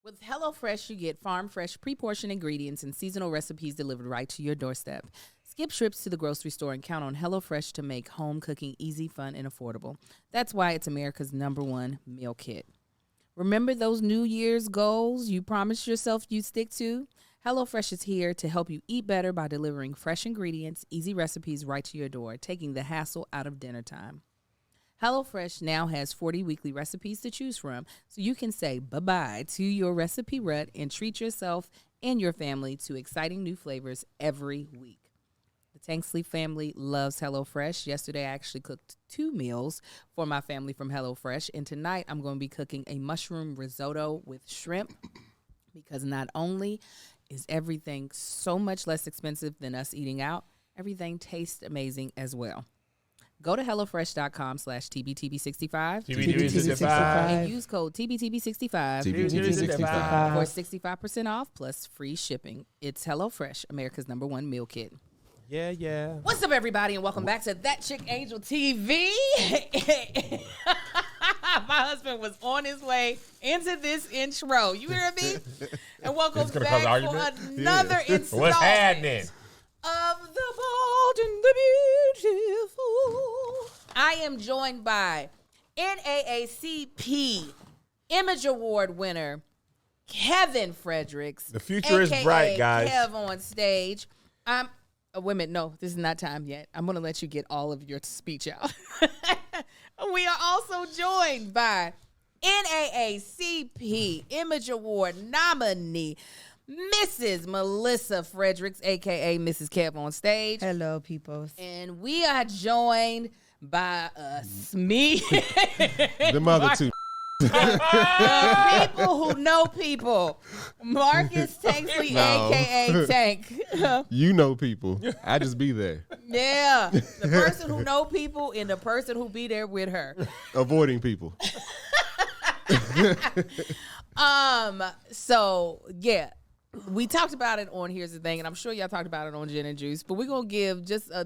With HelloFresh, you get farm-fresh, pre-portioned ingredients and seasonal recipes delivered right to your doorstep. Skip trips to the grocery store and count on HelloFresh to make home cooking easy, fun, and affordable. That's why it's America's #1 meal kit. Remember those New Year's goals you promised yourself you'd stick to? HelloFresh is here to help you eat better by delivering fresh ingredients, easy recipes right to your door, taking the hassle out of dinner time. HelloFresh now has 40 weekly recipes to choose from, so you can say bye-bye to your recipe rut and treat yourself and your family to exciting new flavors every week. The Tanksley family loves HelloFresh. Yesterday, I actually cooked 2 meals for my family from HelloFresh, and tonight I'm going to be cooking a mushroom risotto with shrimp because not only is everything so much less expensive than us eating out, everything tastes amazing as well. Go to HelloFresh.com/TBTB65 and use code TBTB65 for 65% off plus free shipping. It's HelloFresh, America's #1 meal kit. Yeah. What's up, everybody, and welcome back to That Chick Angel TV. My husband was on his way into this intro. You hear me? And welcome back for another installment. What's happening? Of the Bold and the Beautiful. I am joined by NAACP Image Award winner Kevin Fredericks. The future is bright, guys. Kev on stage. Women, no, this is not time yet. I'm going to let you get all of your speech out. We are also joined by NAACP Image Award nominee Mrs. Melissa Fredericks, a.k.a. Mrs. Kev on stage. Hello, peoples. And we are joined by me. The mother two. The people who know people. Marcus Tanksley, a.k.a. Tank. You know people. I just be there. Yeah. The person who know people and the person who be there with her. Avoiding people. So, yeah. We talked about it on Here's the Thing, and I'm sure y'all talked about it on Gin and Juice, but we're going to give just a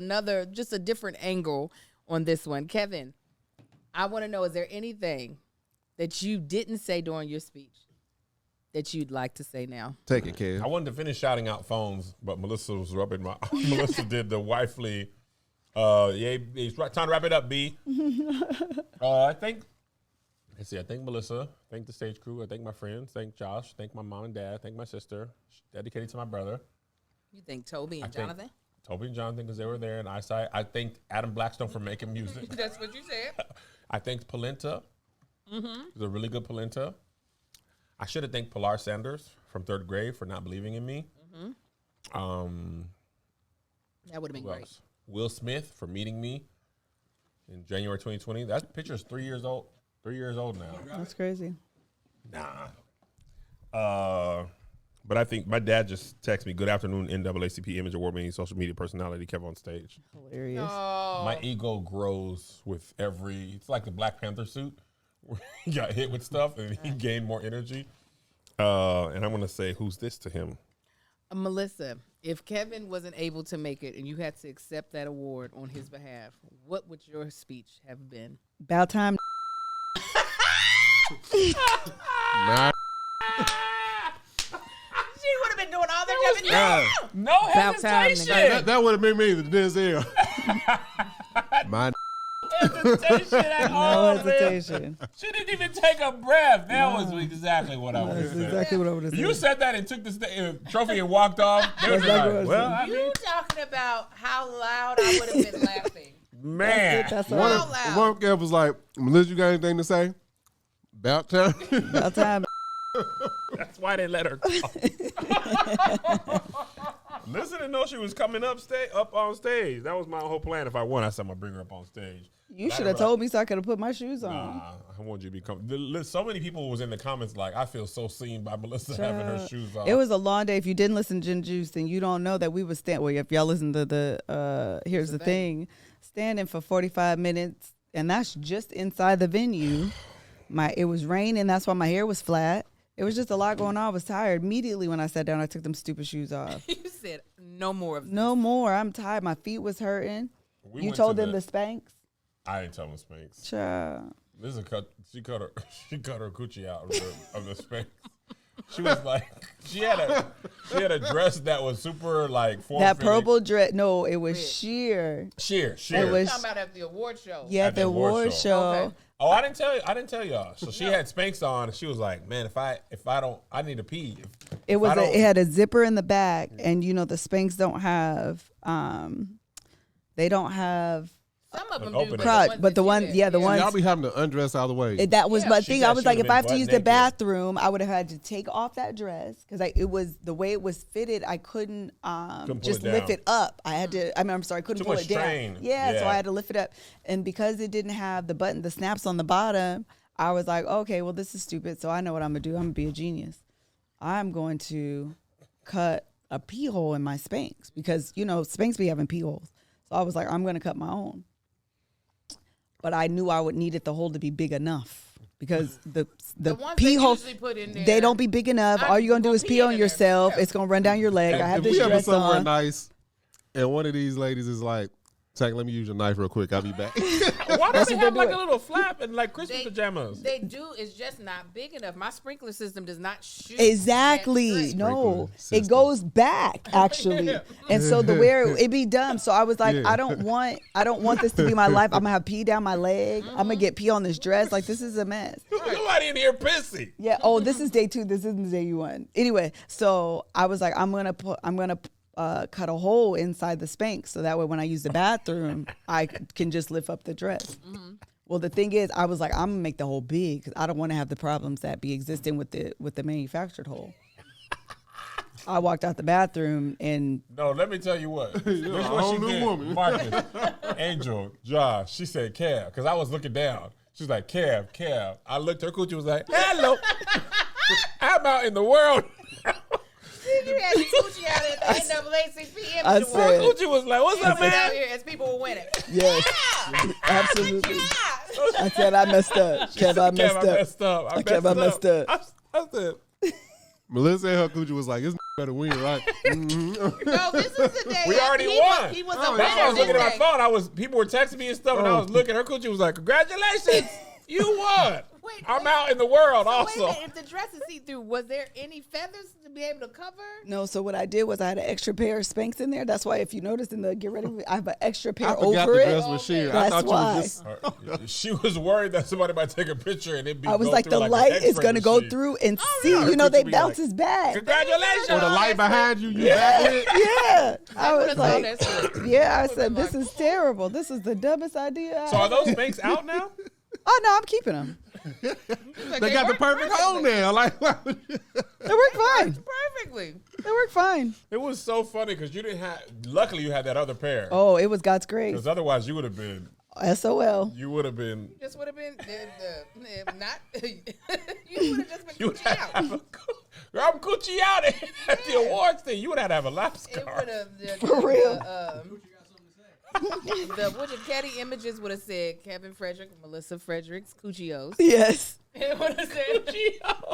different angle on this one. Kevin, I want to know, is there anything that you didn't say during your speech that you'd like to say now? Take it, Kev. I wanted to finish shouting out phones, but Melissa was rubbing my Melissa did the wifely, it's time to wrap it up, B. I thank Melissa, thank the stage crew, I thank my friends, thank Josh, thank my mom and dad, thank my sister, dedicated to my brother. You thank Toby and Jonathan? Toby and Jonathan because they were there, and I thanked Adam Blackstone for making music. That's what you said. I thanked Polenta. It was a really good polenta. I should have thanked Pilar Sanders from 3rd grade for not believing in me. That would have been great. Else? Will Smith for meeting me in January 2020. That picture is 3 years old. 3 years old now. That's crazy. Nah. But I think my dad just texted me, "Good afternoon, NAACP Image Award winning social media personality, Kev on stage." Hilarious. Oh. My ego grows with it's like the Black Panther suit. Where he got hit with stuff and he gained more energy. And I'm going to say, who's this to him? Melissa, if Kevin wasn't able to make it and you had to accept that award on his behalf, what would your speech have been? About time. Nah. She would have been doing all that, Kevin. No hesitation. That would have been me, the Denzel. My Hesitation at all. No hesitation. She didn't even take a breath. That was exactly what I would have That's said. exactly what I would have said. You said that and took the trophy and walked off. They were exactly what I You talking about how loud I would have been laughing. Man. That's one all. loud. Kev was like, Melissa, you got anything to say? About time. About time. That's why they let her talk. Melissa didn't know she was coming up on stage. That was my whole plan. If I won, I said I'm going to bring her up on stage. You should have told me so I could have put my shoes on. Nah, I want you to be comfortable. So many people was in the comments like, I feel so seen by Melissa having her shoes off. It was a long day. If you didn't listen to Gin Juice, then you don't know that we would stand. Well, if y'all listen to the Here's the thing, standing for 45 minutes, and that's just inside the venue. It was raining, that's why my hair was flat. It was just a lot going on. I was tired. Immediately when I sat down, I took them stupid shoes off. You said no more of this. No more. I'm tired. My feet was hurting. You told them the Spanx? I didn't tell them Spanx. Child. She cut her coochie out of the Spanx. She was like, she had a dress that was super like form That fitting. purple dress. No, it was sheer. Sheer. It was talking about at the award show. yeah, At the the award award show. show. Okay. Oh, I didn't tell y'all. So she had Spanx on, and she was like, "Man, if I don't, I need to pee." It was it had a zipper in the back, and you know the Spanx don't have they don't have Some of them Open do. it. crotch, ones but the that one you did, yeah the ones Y'all be having to undress out of the way. that was Yeah. my She thing. said I was she like, would've if I have been to use butt the naked. bathroom, I would have had to take off that dress because it was the way it was fitted. I couldn't pull just it lift down. it up. I had to. I'm sorry, I couldn't Too pull much it down. strain. Yeah, so Yeah. I had to lift it up, and because it didn't have the snaps on the bottom, I was like, okay, well this is stupid. So I know what I'm gonna do. I'm gonna be a genius. I'm going to cut a pee hole in my Spanx because you know Spanx be having pee holes. So I was like, I'm gonna cut my own. But I knew I would needed the hole to be big enough because the ones pee they hole usually put in there, they don't be big enough. All you're gonna do is pee in on there. yourself. Yeah. It's gonna run down your leg. I have If this we ever dress somewhere on. nice, and one of these ladies is like, "Tank, let me use your knife real quick. I'll be back." Why don't they have like a little flap and like Christmas pajamas? They do. It's just not big enough. My sprinkler system does not shoot. Exactly. that straight. No, Sprinkler it goes back actually, and so the wear it be dumb. So I was like, Yeah. I don't want this to be my life. I'm gonna have pee down my leg. I'm gonna get pee on this dress. Like this is a mess. Nobody in here pissy. Yeah. Oh, this is day 2. This isn't day 1. Anyway, so I was like, I'm gonna cut a hole inside the Spanx so that way when I use the bathroom, I can just lift up the dress. Well, the thing is, I was like, I'm gonna make the hole big because I don't want to have the problems that be existing with the manufactured hole. I walked out the bathroom and No, let me tell you what. Look a what whole she new did. woman. Marcus, Angel, Josh. She said, "Kev," because I was looking down. She's like, "Kev." I looked. Her coochie was like, "Hello." I'm out in the world. You had Gucci out at the NAACP Image I Awards. said- Her coochie was like, "What's up, Went out man?" here as people were winning. yes, absolutely. I said I messed up. Kev, I messed Kev, up. I messed up. Kev, I messed up. I said, Melissa and her coochie was like, "This better win, right?" No, this is the day. We already he won. Was, he was Oh, a that's why I was winner looking this at my day. phone. People were texting me and stuff, and I was looking. Her coochie was like, "Congratulations, you won." Wait, I'm wait. out in the world Wait a also. minute, if the dress is see-through, was there any feathers to be able to cover? No, so what I did was I had an extra pair of Spanx in there. That's why if you notice in the get ready, I have an extra pair I forgot over the it. dress was sheer. I That's thought you why. was just. She was worried that somebody might take a picture and it'd be. I was go like, through the an light is X-ray going to go machine. through and see. yeah. You know, they Could you be bounces like, back. Congratulations. Or the light behind you, you back with. Yeah. I was would've thought like, that's- yeah, I said, this is terrible. This is the dumbest idea. So are those Spanx out now? Oh, no, I'm keeping them. They got the perfect hole now. Like, They work fine. Perfectly. They work fine. It was so funny because you didn't have. Luckily, you had that other pair. Oh, it was God's grace. Because otherwise, you would have been. SOL. You would have been. Just would have been not. You would have just been You would coochie have. out. I'm coochie out at the awards thing. You would have a lap It scar. would have. For real. The Wooded Caddy images would have said Kevin Frederick, Melissa Fredericks, Coochios. Yes. It would have said.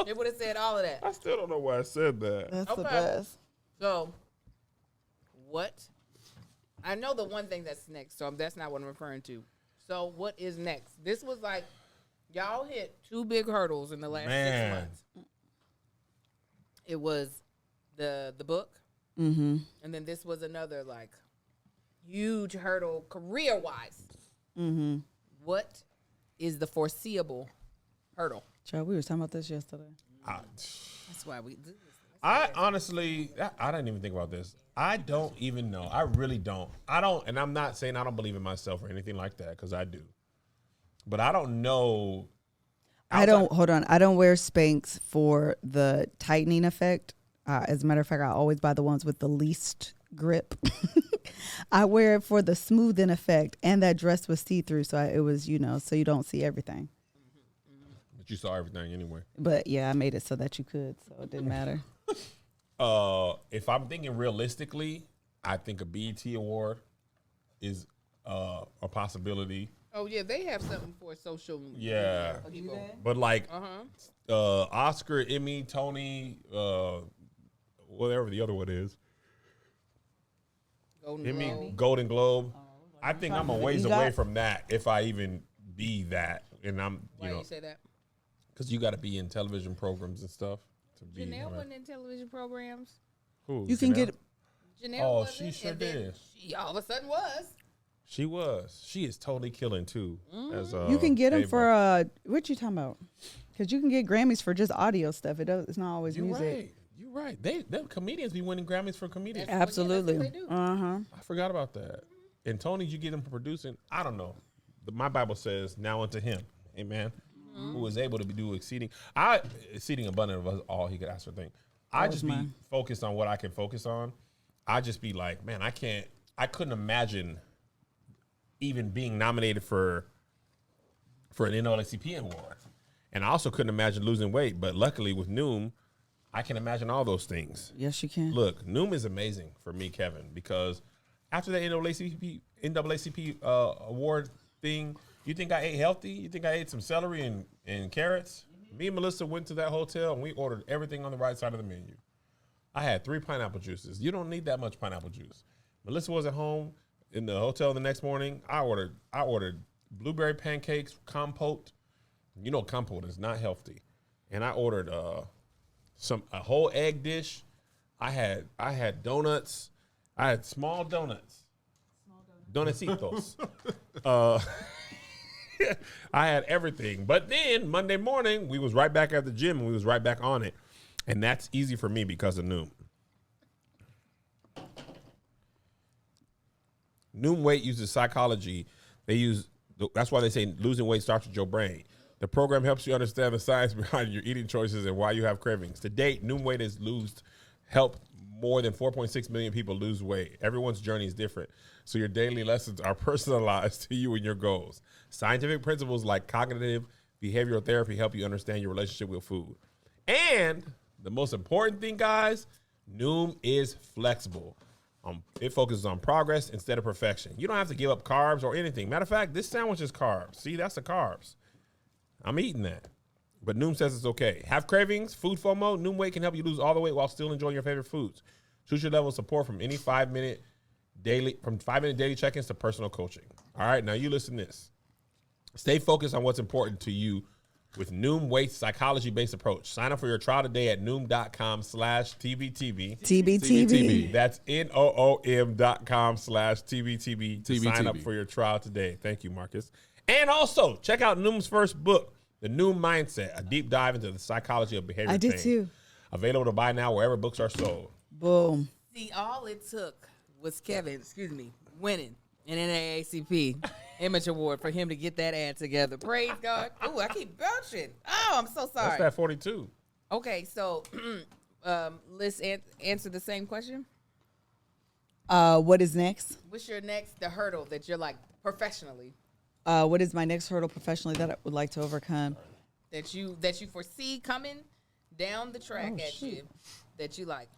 It would have said all of that. I still don't know why I said that. That's the Okay. best. So, what? I know the one thing that's next, so that's not what I'm referring to. So, what is next? This was like, y'all hit 2 big hurdles in the last 6 months. It was the book, and then this was another like huge hurdle career-wise. What is the foreseeable hurdle? Child, we were talking about this yesterday. That's why we do this. I honestly, I didn't even think about this. I don't even know. I really don't. And I'm not saying I don't believe in myself or anything like that, because I do. But I don't know. I don't wear Spanx for the tightening effect. As a matter of fact, I always buy the ones with the least grip. I wear it for the smoothing effect, and that dress was see-through, so it was, so you don't see everything. But you saw everything anyway. But yeah, I made it so that you could, so it didn't matter. If I'm thinking realistically, I think a BET award is a possibility. Oh yeah, they have something for social. Yeah. People. But like Oscar, Emmy, Tony, whatever the other one is. Golden Globe. I think I'm a ways away from that if I even be that. And I'm, Why do you say that? because you got to be in television programs and stuff to be. Janelle wasn't in television programs. Who? You can Janelle? get Janelle Oh, wasn't, she sure and then did. She all of a sudden was. She was. She is totally killing too. As you can get them Ava. for what you talking about? Because you can get Grammys for just audio stuff. It's not always You're music. right. You're right. Them comedians be winning Grammys for comedians. Absolutely. That's what they do. I forgot about that. And Tony, you get them for producing. I don't know. My Bible says, "Now unto him, amen, who is able to do exceeding abundant of all he could ask or think." I just be focused on what I can focus on. I just be like, man, I couldn't imagine even being nominated for an NAACP award. And I also couldn't imagine losing weight. But luckily with Noom, I can imagine all those things. Yes, you can. Look, Noom is amazing for me, Kevin, because after the NAACP award thing, you think I ate healthy? You think I ate some celery and carrots? Me and Melissa went to that hotel and we ordered everything on the right side of the menu. I had 3 pineapple juices. You don't need that much pineapple juice. Melissa was at home in the hotel the next morning. I ordered blueberry pancakes, compote. You know compote is not healthy. And I ordered a whole egg dish. I had donuts. I had small donuts. Donacitos. I had everything. But then Monday morning, we was right back at the gym and we was right back on it. And that's easy for me because of Noom. Noom Weight uses psychology. That's why they say losing weight starts with your brain. The program helps you understand the science behind your eating choices and why you have cravings. To date, Noom Weight has helped more than 4.6 million people lose weight. Everyone's journey is different, so your daily lessons are personalized to you and your goals. Scientific principles like cognitive behavioral therapy help you understand your relationship with food. And the most important thing, guys, Noom is flexible. It focuses on progress instead of perfection. You don't have to give up carbs or anything. Matter of fact, this sandwich is carbs. See, that's the carbs. I'm eating that. But Noom says it's okay. Have cravings, food FOMO? Noom Weight can help you lose all the weight while still enjoying your favorite foods. Choose your level of support from any 5-minute daily check-ins to personal coaching. All right, now you listen to this. Stay focused on what's important to you with Noom Weight's psychology-based approach. Sign up for your trial today at Noom.com/TBTB. TBTB. That's NOOM.com/TBTB to sign up TBTB. for your trial today. Thank you, Marcus. And also, check out Noom's first book, The Noom Mindset, a deep dive into the psychology of behavior I did change. too. Available to buy now wherever books are sold. Boom. See, all it took was Kevin, winning an NAACP Image Award for him to get that ad together. Praise God. Ooh, I keep belching. Oh, I'm so sorry. That's that 42. Okay, so let's answer the same question. What is next? What's your the hurdle that you're like professionally What is my next hurdle professionally that I would like to overcome? that you foresee coming down the track you that you like?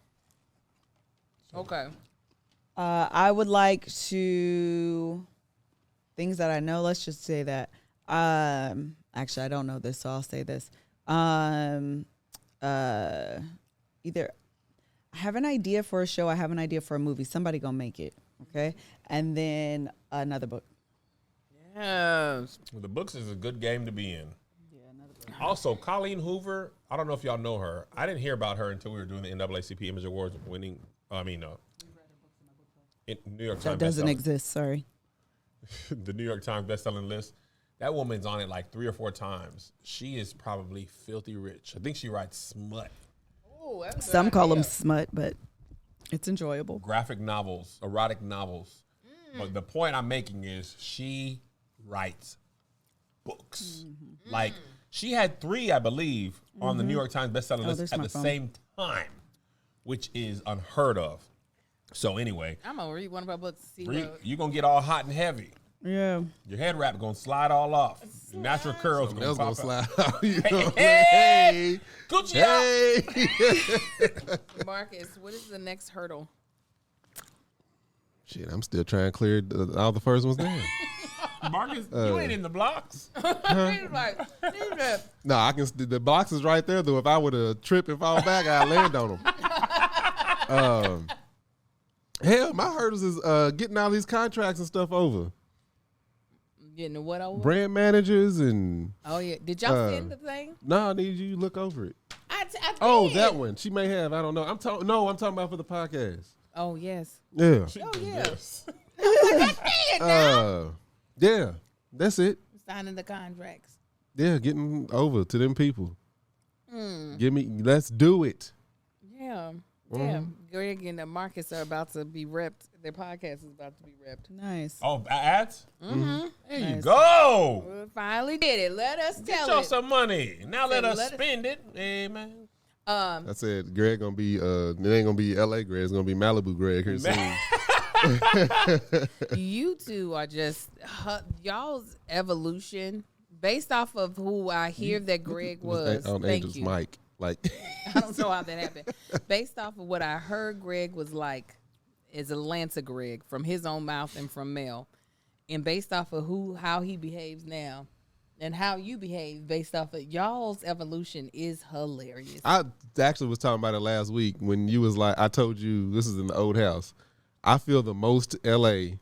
Okay. I would like to things that I know. Let's just say that. Actually, I don't know this, so I'll say this. Either I have an idea for a show, I have an idea for a movie. Somebody gonna make it, okay? And then another book. Yes. Well, the books is a good game to be in. Also, Colleen Hoover, I don't know if y'all know her. I didn't hear about her until we were doing the NAACP Image Awards winning. New York Times. That doesn't bestselling. exist. Sorry. The New York Times bestselling list. That woman's on it like 3 or 4 times. She is probably filthy rich. I think she writes smut. Ooh, that's a good Some call them idea. smut, but it's enjoyable. Graphic novels, erotic novels. But the point I'm making is she writes books. Like she had 3, I believe, on the New York Times bestselling list there's at my the phone. same time, which is unheard of. So anyway, I'm gonna read one of her books. To see you're going to get all hot and heavy. Yeah. Your head wrap going to slide all off. Your natural curls Something going else to gonna pop out. slide out. You know what I'm Hey! saying? Gucci out! Hey. Marcus, what is the next hurdle? Shit, I'm still trying to clear all the first ones down. Marcus, you ain't in the blocks. He's like, Jesus. No, I can. The box is right there, though. If I would have tripped and fall back, I'd land on them. Hell, my hurdles is getting all these contracts and stuff over. Getting the what over? Brand managers and Oh yeah. Did y'all send the thing? no, I need you to look over it. I Oh, that one. She may have. I don't know. I'm talking about for the podcast. Oh, yes. Yeah. Oh, yeah. Yes. Yeah. That's it. Signing the contracts. Yeah, getting over to them people. Let's do it. Yeah. Yeah. Greg and Marcus are about to be repped. Their podcast is about to be repped. Nice. Oh, ads? Mm-hmm. There you Nice. go. We finally did it. Let us Get tell y'all it. some money. Now let us let us- spend it. Amen. I said Greg gonna be it ain't gonna be LA Greg, it's gonna be Malibu Greg here soon. You two are just y'all's evolution based off of who I hear that Greg was. on Thank Angel's you. mic. Like I don't know how that happened. Based off of what I heard Greg was like is Atlanta Greg from his own mouth and from Mel. And based off of how he behaves now and how you behave based off of y'all's evolution is hilarious. I actually was talking about it last week when you was like, I told you this is in the old house. I feel the most LA.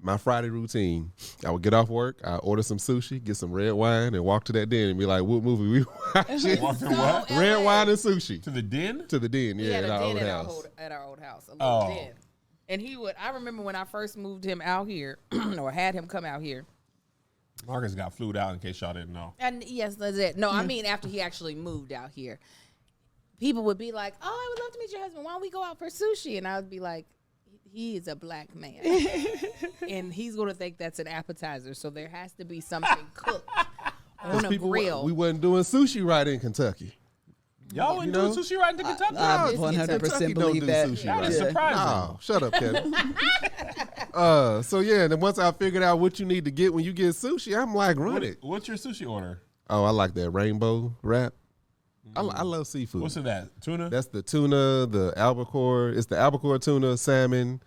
My Friday routine, I would get off work, I order some sushi, get some red wine, and walk to that den and be like, what movie we watching? Walk to what? Red wine and sushi. To the den? To the den, He yeah, had in a our den old at house. our old house, a little Oh. den. And I remember when I first moved him out here, or had him come out here. Marcus got flued out in case y'all didn't know. And yes, that's it. No, I mean after he actually moved out here. People would be like, oh, I would love to meet your husband. Why don't we go out for sushi? And I would be like, he is a black man. And he's going to think that's an appetizer. So there has to be something cooked on a grill. We wasn't doing sushi right in Kentucky. Y'all wouldn't do sushi right into Kentucky? I This 100% Kentucky don't believe do that. sushi That right. is surprising. Oh, shut up, Kevin. So yeah, then once I figured out what you need to get when you get sushi, I'm like, run it. What's your sushi order? Oh, I like that rainbow wrap. I love seafood. What's in that? Tuna? That's the tuna, the albacore. It's the albacore tuna, salmon,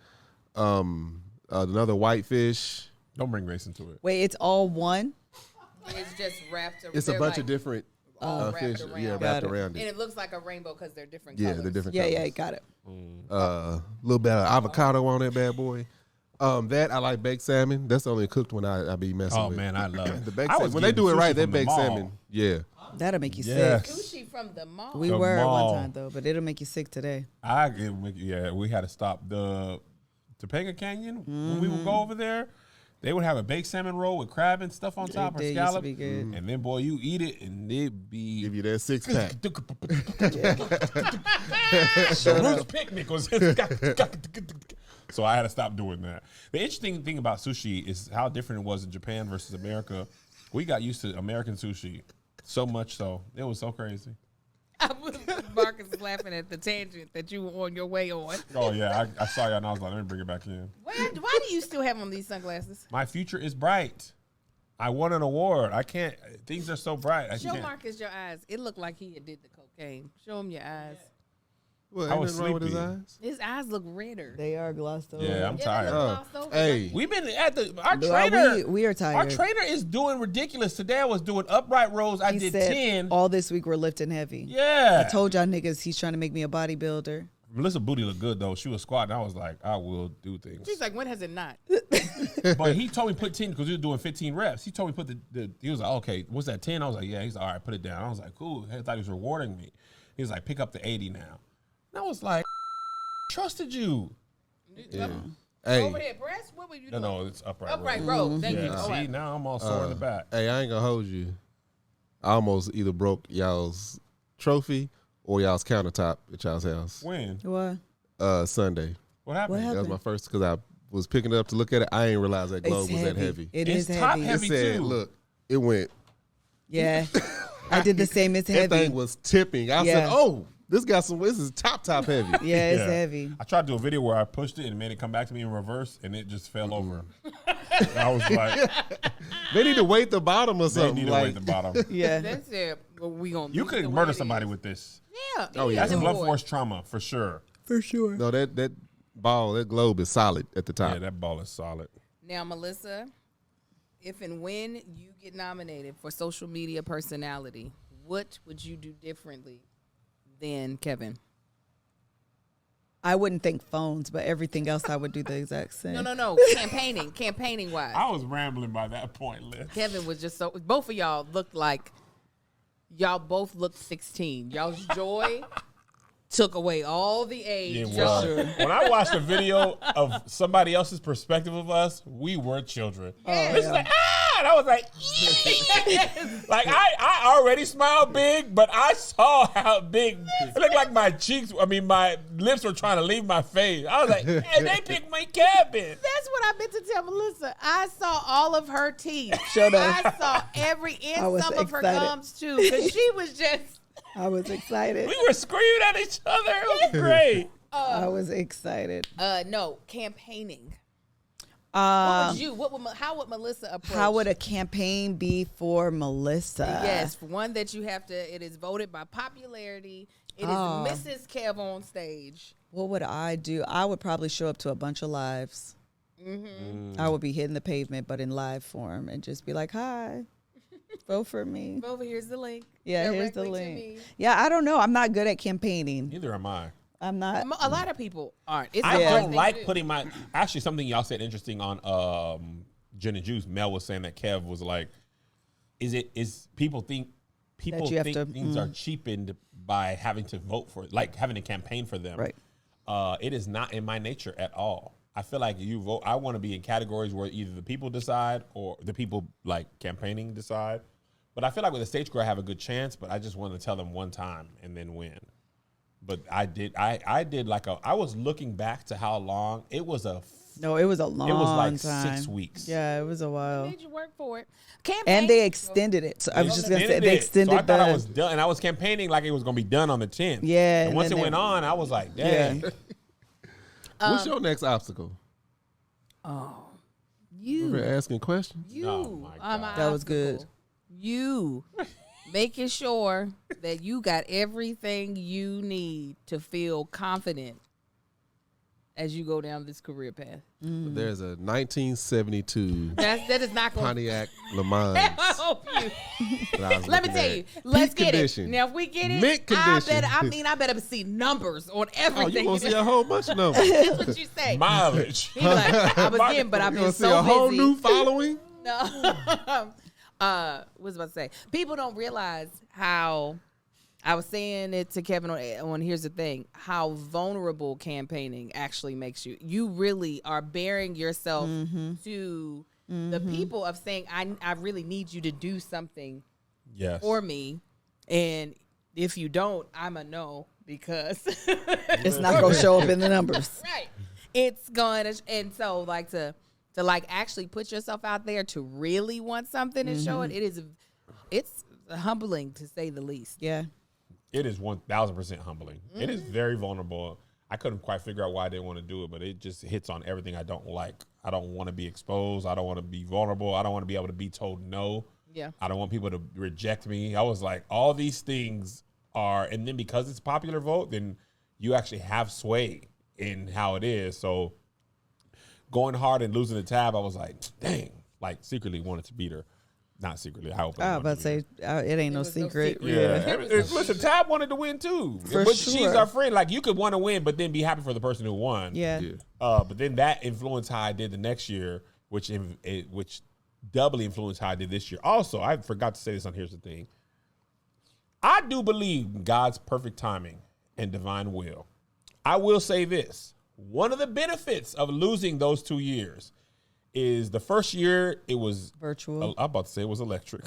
another whitefish. Don't bring race into it. Wait, it's all one? It's just wrapped around. It's a bunch of different all wrapped fish. around. Yeah, Got wrapped it. around And it. it looks like a rainbow because they're different Yeah, colors. the different Yeah, colors. yeah, got it. A little bit of avocado on that bad boy. That I like baked salmon. That's the only cooked one I be messing Oh, with. man, I love it. The baked I salmon. was When they getting do it right, sushi that from the baked mall. salmon. Yeah. That'll make you Yes. Sushi from the mall. sick. We The were at mall. one time, though, but it'll make you sick today. We had to stop the Topanga Canyon when we would go over there. They would have a baked salmon roll with crab and stuff on top, or did used to scallop, be good. and then boy, you eat it and it be Give you that 6-pack. Bruce picnic was. So I had to stop doing that. The interesting thing about sushi is how different it was in Japan versus America. We got used to American sushi so much so it was so crazy. Marcus is laughing at the tangent that you were on your way on. Oh yeah, I saw y'all and I was like, let me bring it back in. Why do you still have on these sunglasses? My future is bright. I won an award. I can't. Things are so bright. I Show can't. Marcus your eyes. It looked like he had did the cocaine. Show him your eyes. Well, I ain't was nothing wrong with his sleepy. eyes. His eyes look redder. They are glossed over. Yeah, I'm Yeah, tired. they look glossed over. Hey, We've been at our No, trainer. we are Our tired. trainer is doing ridiculous. Today I was doing upright rows. I He did said 10. all this week we're lifting heavy. Yeah. I told y'all niggas he's trying to make me a bodybuilder. Melissa booty looked good though. She was squatting. I was like, I will do things. She's like, when has it not? But he told me put 10 because we were doing 15 reps. He told me put he was like, okay, what's that 10? I was like, yeah. He's like, all right, put it down. I was like, cool. I thought he was rewarding me. He was like, pick up the 80 now. And I was like, trusted you. hey, Overhead press? What were you doing? No, it's upright. Upright row. row. Thank you. Yeah. All See, right. now I'm all sore in the back. hey, I ain't gonna hold you. I almost either broke y'all's trophy or y'all's countertop at y'all's house. When? What? Sunday. What happened? What That was my first because I was picking it up to look at it. I ain't realize that globe was that heavy. It It's is top heavy. It heavy. said, too. look, it went. Yeah. I did the same. It's That heavy. thing was tipping. I Yeah. said, oh, this is top heavy. Yeah, it's Yeah. heavy. I tried to do a video where I pushed it and made it come back to me in reverse, and it just fell over. And I was like, They need to weight the bottom or they something. need to like, weight the bottom. Yeah. That's it. Well, we gonna You leave could the murder way it somebody is. with this. Yeah. Oh, yeah. That's easy blood boy. force trauma for sure. For sure. No, that ball, that globe is solid at the top. Yeah, that ball is solid. Now, Melissa, if and when you get nominated for social media personality, what would you do differently than Kevin? I wouldn't think phones, but everything else I would do the exact same. No. Campaigning wise. I was rambling by that point, Liz. Kevin was just so. Both of y'all looked like y'all both looked 16. Y'all's joy took away all the age. It was. When I watched a video of somebody else's perspective of us, we were children. It's like, and I was like, like I already smiled big, but I saw how big it looked like my cheeks. I mean, my lips were trying to leave my face. I was like, hey, they picked my cabin. That's what I meant to tell Melissa. I saw all of her teeth. Shut up. I saw every I was some of her excited. gums too, because she was just. I was excited. We were screaming at each other. It was great. I was excited. No, campaigning. What was you? How would Melissa approach? How would a campaign be for Melissa? Yes, one that you have to. It is voted by popularity. It is Mrs. Kev on stage. What would I do? I would probably show up to a bunch of lives. I would be hitting the pavement, but in live form, and just be like, "Hi, vote for me." Over here's the link. Yeah, here's the Directly to link. me. Yeah, I don't know. I'm not good at campaigning. Neither am I. I'm not. A lot of people aren't. It's I the hard don't thing like to do. putting my. Actually, something y'all said interesting on Gin and Juice. Mel was saying that Kev was like, is people think you have to- things are cheapened by having to vote for, like having to campaign for them. Right. It is not in my nature at all. I feel like you vote. I want to be in categories where either the people decide or the people like campaigning decide. But I feel like with a stage crew, I have a good chance. But I just want to tell them one time and then win. But I did like I was looking back to how long it was No, it was a long it was like time. 6 weeks. Yeah, it was a while. Made you work for it. Campaign. And they extended it. So I was just gonna say they extended So I thought I the. was done, and I was campaigning like it was gonna be done on the 10th. Yeah, And once it and then went on, I was like, dang. Yeah. What's your next obstacle? you. We're asking questions. You Oh, my are my God. That was good. obstacle. You making sure that you got everything you need to feel confident as you go down this career path. There's a 1972 That is not going Pontiac Le Mans. to help you. that I was Let me looking tell at. you. Let's Peak get condition. it. Now, if we get it, Mint condition. I better see numbers on Oh, everything. you gonna see a whole bunch of numbers. That's what you say. Mileage. He like, I was getting, but I've You been gonna see so a whole busy. new following. No. What was I about to say? People don't realize how I was saying it to Kevin on Here's the Thing, how vulnerable campaigning actually makes you. You really are bearing yourself to the people of saying, I really need you to do something Yes. for me. And if you don't, I'm a no because It's not gonna show up in the numbers. right. It's going to, and so like to like actually put yourself out there to really want something and show it. It's humbling to say the least. Yeah. It is 1,000% humbling. It is very vulnerable. I couldn't quite figure out why I didn't want to do it, but it just hits on everything I don't like. I don't want to be exposed. I don't want to be vulnerable. I don't want to be able to be told no. Yeah. I don't want people to reject me. I was like, all these things are, and then because it's popular vote, then you actually have sway in how it is. So going hard and losing the tab, I was like, dang, like secretly wanted to beat her. Not secretly. I hope. I was about to say it ain't no was no secret. secret. Yeah. Listen, Tab wanted to win too. For but she's sure. our friend. Like, you could want to win, but then be happy for the person who won. Yeah. But then that influenced how I did the next year, which doubly influenced how I did this year. Also, I forgot to say this on Here's the Thing. I do believe in God's perfect timing and divine will. I will say this. One of the benefits of losing those 2 years is the first year it was Virtual. I'm about to say it was electric.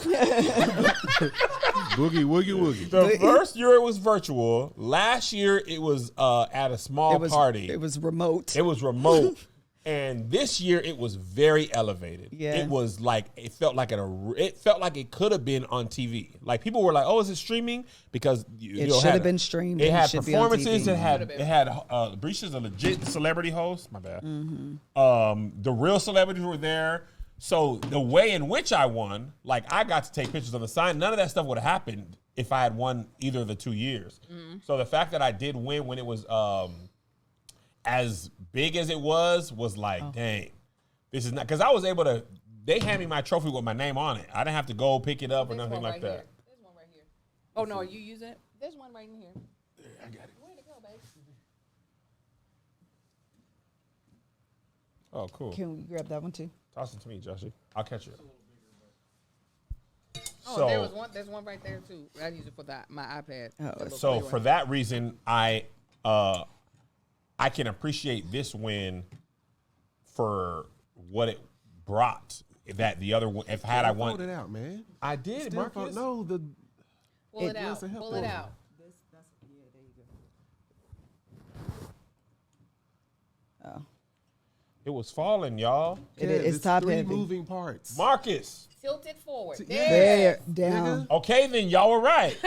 Boogie, woogie, woogie. The first year it was virtual. Last year it was at a small party. It was remote. It was remote. And this year it was very elevated. Yeah. It was like it felt like it could have been on TV. Like people were like, "Oh, is it streaming?" Because It should have been streamed. It and had should be on performances. TV. It had Brisha's a legit celebrity host. My bad. The real celebrities were there. So the way in which I won, like I got to take pictures on the sign. None of that stuff would have happened if I had won either of the 2 years. So the fact that I did win when it was as big as it was like, dang, this is not, because I was able to, they hand me my trophy with my name on it. I didn't have to go pick it up or nothing like that. There's one right here. Oh, no, are you using it? There's one right in here. I got it. Where'd it go, babe? Oh, cool. Can we grab that one too? Toss it to me, Joshy. I'll catch it. So There's one right there too. I use it for my iPad. So for that reason, I can appreciate this win for what it brought. That the other one, if had I won, it out, man. I did. Still Marcus. no, the pull it out. Pull it out. Oh, It was falling, y'all. it's top three heavy. moving parts. Marcus. Tilt it forward. There, down. Okay, then y'all were right.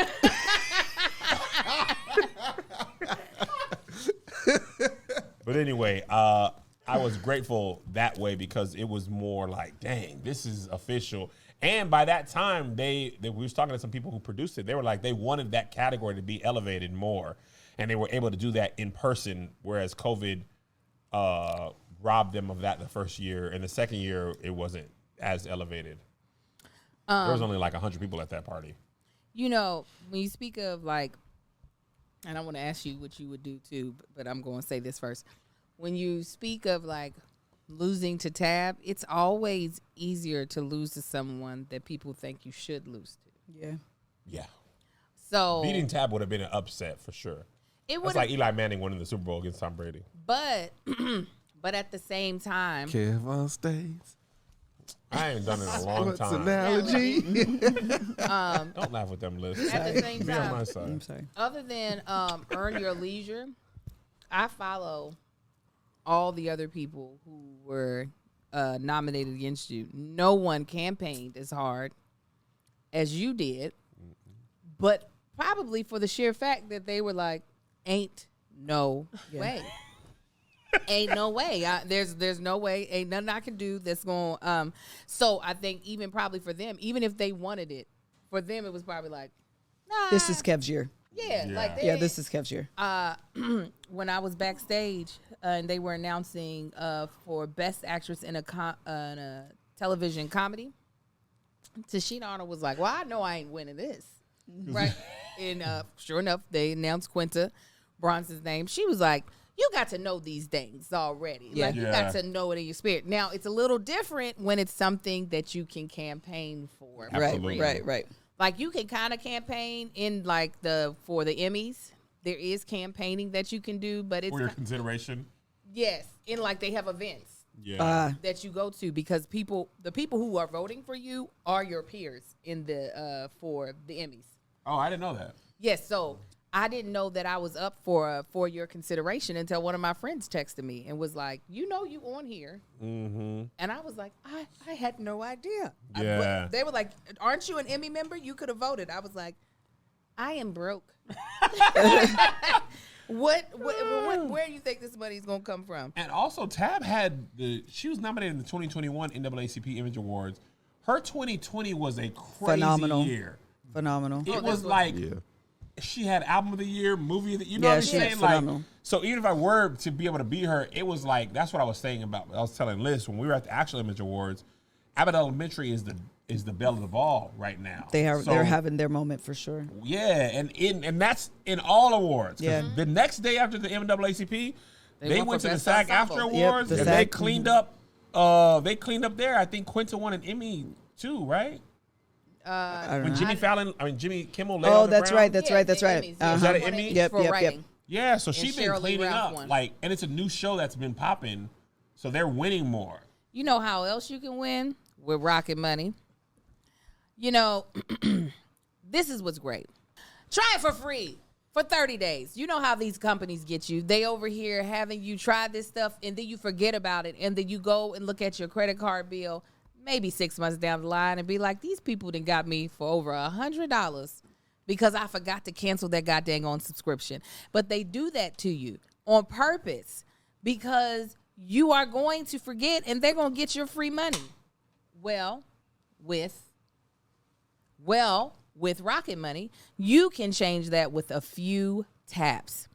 But anyway, I was grateful that way because it was more like, dang, this is official. And by that time, we was talking to some people who produced it. They were like, they wanted that category to be elevated more, and they were able to do that in person, whereas COVID robbed them of that the first year. And the second year, it wasn't as elevated. There was only like 100 people at that party. You know, when you speak of like, and I want to ask you what you would do too, but I'm going to say this first. When you speak of like losing to Tab, it's always easier to lose to someone that people think you should lose to. Yeah. Yeah. So Beating Tab would have been an upset for sure. it It's would, like Eli Manning winning the Super Bowl against Tom Brady. but at the same time, Kev on stage. I ain't done it in a long What's time. analogy? Don't laugh with them, Liz. at the same Be on my time, side. I'm sorry. other than Earn Your Leisure, I follow all the other people who were nominated against you. No one campaigned as hard as you did, but probably for the sheer fact that they were like, ain't no way. Ain't no way. There's no way. Ain't nothing I can do that's going to. So I think even probably for them, even if they wanted it, for them it was probably like, nah. This is Kev's year. Yeah, Yeah. like Yeah, this is Kev's year. when I was backstage and they were announcing for Best Actress in a television comedy, Tashina Arnold was like, well, I know I ain't winning this. Right? And sure enough, they announced Quinta Bronson's name. She was like, you got to know these things already. Yeah. Like, you got to know it in your spirit. Now, it's a little different when it's something that you can campaign for. Absolutely. Right. Like, you can kind of campaign in, like, for the Emmys. There is campaigning that you can do, but it's... For your consideration? Yes. And, like, they have events Yeah. that you go to because the people who are voting for you are your peers in the for the Emmys. Oh, I didn't know that. Yes, so I didn't know that I was up for your consideration until one of my friends texted me and was like, you know you on here. Mm-hmm. And I was like, I had no idea. Yeah. They were like, aren't you an Emmy member? You could have voted. I was like, I am broke. Where do you think this money is going to come from? And also, Tab she was nominated in the 2021 NAACP Image Awards. Her 2020 was a crazy Phenomenal. year. Phenomenal. It was like, she had album of the year, movie of the year. You know Yeah, what I'm she saying? was Like, phenomenal. so even if I were to be able to beat her, it was like, that's what I was saying about, I was telling Liz when we were at the actual Image Awards, Abbott Elementary is the belle of the ball right now. They're having their moment for sure. Yeah, and that's in all awards. 'Cause Yeah. the next day after the NAACP, they won went for to the Best SAG Ensemble. After Yep, Awards, the and SAG. they cleaned up. They cleaned up there. I think Quinta won an Emmy too, right? I don't When know. Jimmy Kimmel laid Oh, on the that's ground. right. That's right. Emmys. Is that an She won Emmy? Yep, for yep, yep. writing. Yeah, so she's been Cheryl Lee cleaning Ralph up, won. like, and it's a new show that's been popping, so they're winning more. You know how else you can win? With Rocket Money. You know, this is what's great. Try it for free for 30 days. You know how these companies get you. They over here having you try this stuff, and then you forget about it, and then you go and look at your credit card bill maybe 6 months down the line and be like, these people done got me for over $100 because I forgot to cancel that goddamn on subscription. But they do that to you on purpose because you are going to forget and they're going to get your free money. With Rocket Money, you can change that with a few taps.